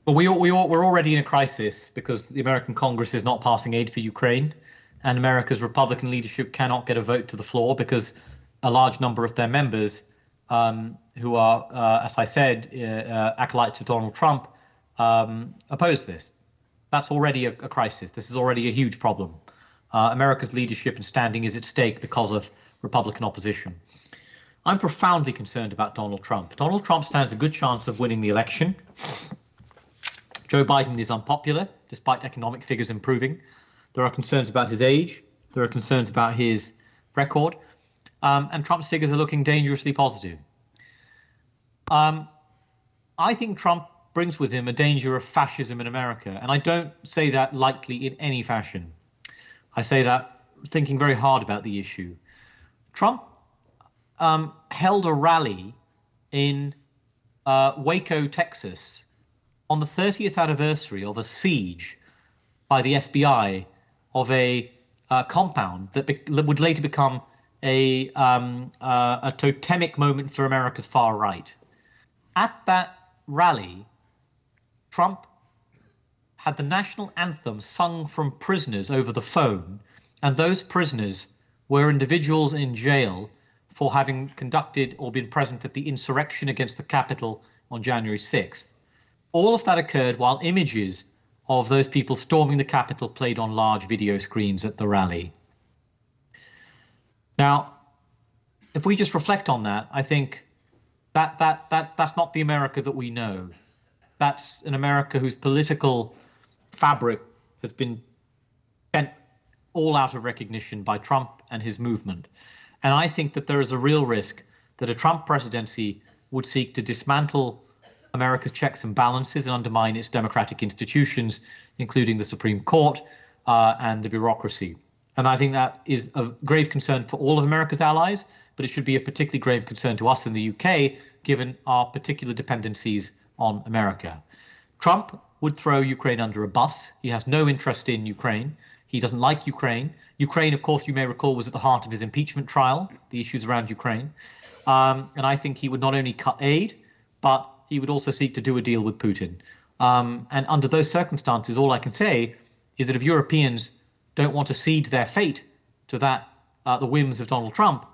Well, we're already in a crisis because the American Congress is not passing aid for Ukraine, and America's Republican leadership cannot get a vote to the floor because a large number of their members, who are, as I said, acolytes of Donald Trump, oppose this. That's already a crisis. This is already a huge problem. America's leadership and standing is at stake because of Republican opposition. I'm profoundly concerned about Donald Trump. Donald Trump stands a good chance of winning the election. Joe Biden is unpopular, despite economic figures improving. There are concerns about his age. There are concerns about his record. And Trump's figures are looking dangerously positive. I think Trump brings with him a danger of fascism in America. And I don't say that lightly in any fashion. I say that thinking very hard about the issue. Trump held a rally in Waco, Texas, on the 30th anniversary of a siege by the FBI of a compound that would later become a totemic moment for America's far right. At that rally, Trump had the national anthem sung from prisoners over the phone, and those prisoners were individuals in jail for having conducted or been present at the insurrection against the Capitol on January 6th. All of that occurred while images of those people storming the Capitol played on large video screens at the rally. Now, if we just reflect on that, I think that's not the America that we know. That's an America whose political fabric has been bent all out of recognition by Trump and his movement. And I think that there is a real risk that a Trump presidency would seek to dismantle America's checks and balances and undermine its democratic institutions, including the Supreme Court and the bureaucracy. And I think that is of grave concern for all of America's allies, but it should be a particularly grave concern to us in the UK, given our particular dependencies on America. Trump would throw Ukraine under a bus. He has no interest in Ukraine. He doesn't like Ukraine. Ukraine, of course, you may recall, was at the heart of his impeachment trial, the issues around Ukraine. And I think he would not only cut aid, but he would also seek to do a deal with Putin. And under those circumstances, all I can say is that if Europeans don't want to cede their fate to the whims of Donald Trump,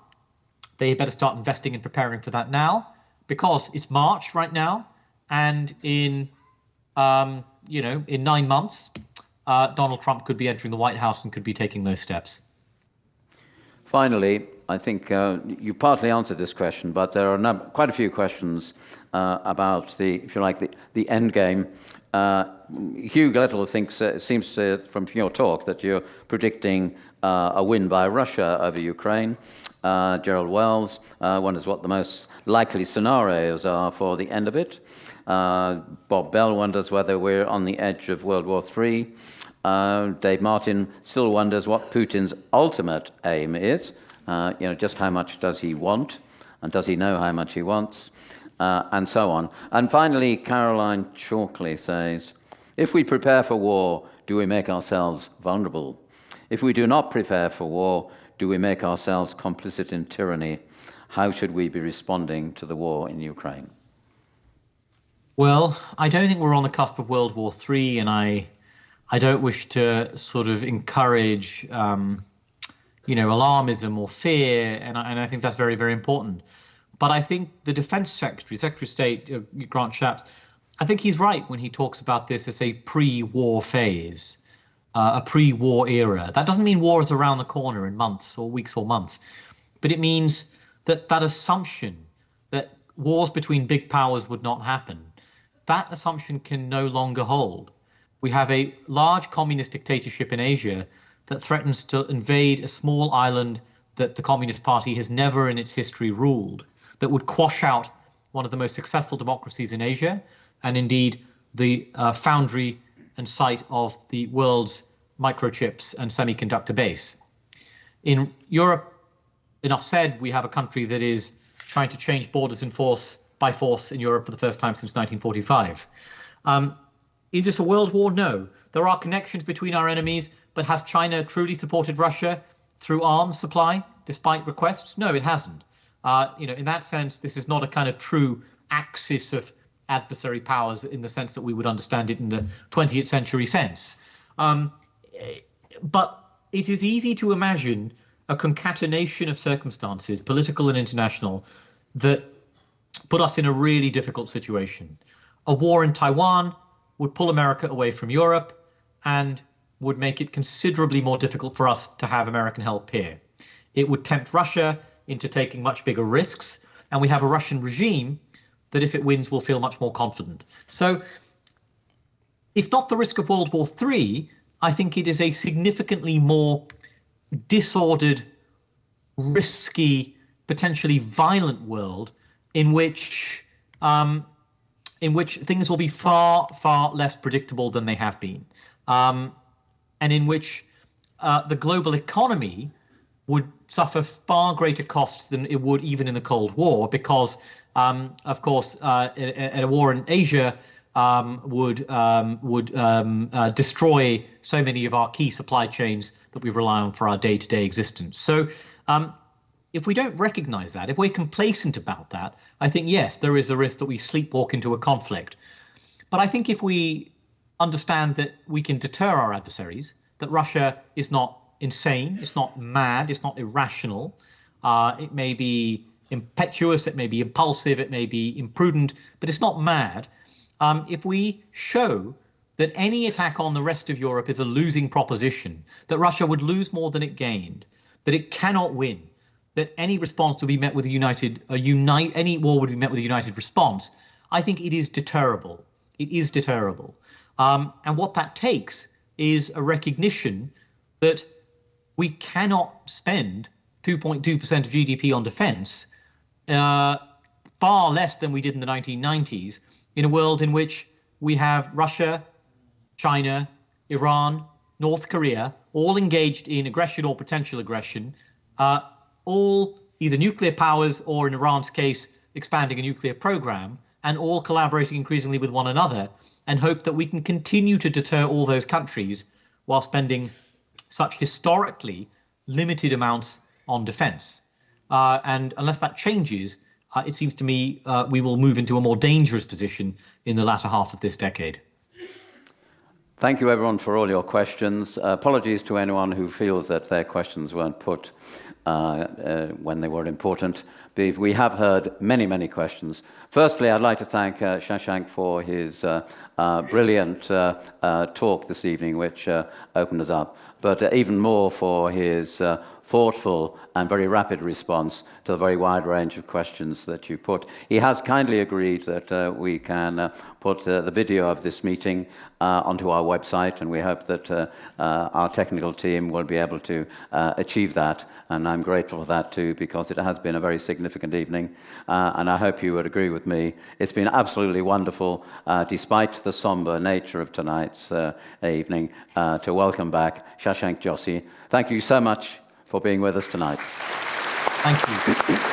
they better start investing and preparing for that now, because it's March right now, and in 9 months, Donald Trump could be entering the White House and could be taking those steps. Finally, I think you partly answered this question, but there are quite a few questions about the end game. Hugh Glettel seems to, from your talk, that you're predicting a win by Russia over Ukraine. Gerald Wells wonders what the most likely scenarios are for the end of it. Bob Bell wonders whether we're on the edge of World War III. Dave Martin still wonders what Putin's ultimate aim is. Just how much does he want, and does he know how much he wants, and so on. And finally, Caroline Chalkley says, if we prepare for war, do we make ourselves vulnerable? If we do not prepare for war, do we make ourselves complicit in tyranny? How should we be responding to the war in Ukraine? Well, I don't think we're on the cusp of World War III, and I don't wish to sort of encourage, alarmism or fear, and I think that's very, very important. But I think the Defense Secretary, Secretary of State Grant Shapps, I think he's right when he talks about this as a pre-war phase, a pre-war era. That doesn't mean war is around the corner in months or weeks or months, but it means that assumption that wars between big powers would not happen, that assumption can no longer hold. We have a large communist dictatorship in Asia that threatens to invade a small island that the Communist Party has never in its history ruled, that would quash out one of the most successful democracies in Asia, and indeed the foundry and site of the world's microchips and semiconductor base. In Europe, enough said, we have a country that is trying to change borders by force in Europe for the first time since 1945. Is this a world war? No. There are connections between our enemies, But has China truly supported Russia through arms supply, despite requests? No, it hasn't. In that sense, this is not a kind of true axis of adversary powers in the sense that we would understand it in the 20th century sense. But it is easy to imagine a concatenation of circumstances, political and international, that put us in a really difficult situation. A war in Taiwan would pull America away from Europe and would make it considerably more difficult for us to have American help here. It would tempt Russia into taking much bigger risks, and we have a Russian regime that if it wins will feel much more confident. So if not the risk of World War III, I think it is a significantly more disordered, risky, potentially violent world in which things will be far, far less predictable than they have been, and in which the global economy would suffer far greater costs than it would even in the Cold War, because, of course, a war in Asia would destroy so many of our key supply chains that we rely on for our day-to-day existence. So if we don't recognize that, if we're complacent about that, I think, yes, there is a risk that we sleepwalk into a conflict. But I think if we understand that we can deter our adversaries, that Russia is not insane, it's not mad, it's not irrational, it may be impetuous, it may be impulsive, it may be imprudent, but it's not mad. If we show that any attack on the rest of Europe is a losing proposition, that Russia would lose more than it gained, that it cannot win, that any response will be met with any war would be met with a united response, I think it is deterrable. It is deterrable. And what that takes is a recognition that we cannot spend 2.2% of GDP on defense, far less than we did in the 1990s, in a world in which we have Russia, China, Iran, North Korea, all engaged in aggression or potential aggression, all either nuclear powers or, in Iran's case, expanding a nuclear program, and all collaborating increasingly with one another, and hope that we can continue to deter all those countries while spending such historically limited amounts on defense. And unless that changes, it seems to me we will move into a more dangerous position in the latter half of this decade. Thank you, everyone, for all your questions. Apologies to anyone who feels that their questions weren't put when they were important. But we have heard many, many questions. Firstly, I'd like to thank Shashank for his brilliant talk this evening, which opened us up, but even more for his thoughtful and very rapid response to the very wide range of questions that you put. He has kindly agreed that we can put the video of this meeting onto our website, and we hope that our technical team will be able to achieve that. And I'm grateful for that too, because it has been a very significant evening. And I hope you would agree with me. It's been absolutely wonderful, despite the somber nature of tonight's evening, to welcome back Shashank Joshi. Thank you so much for being with us tonight. Thank you.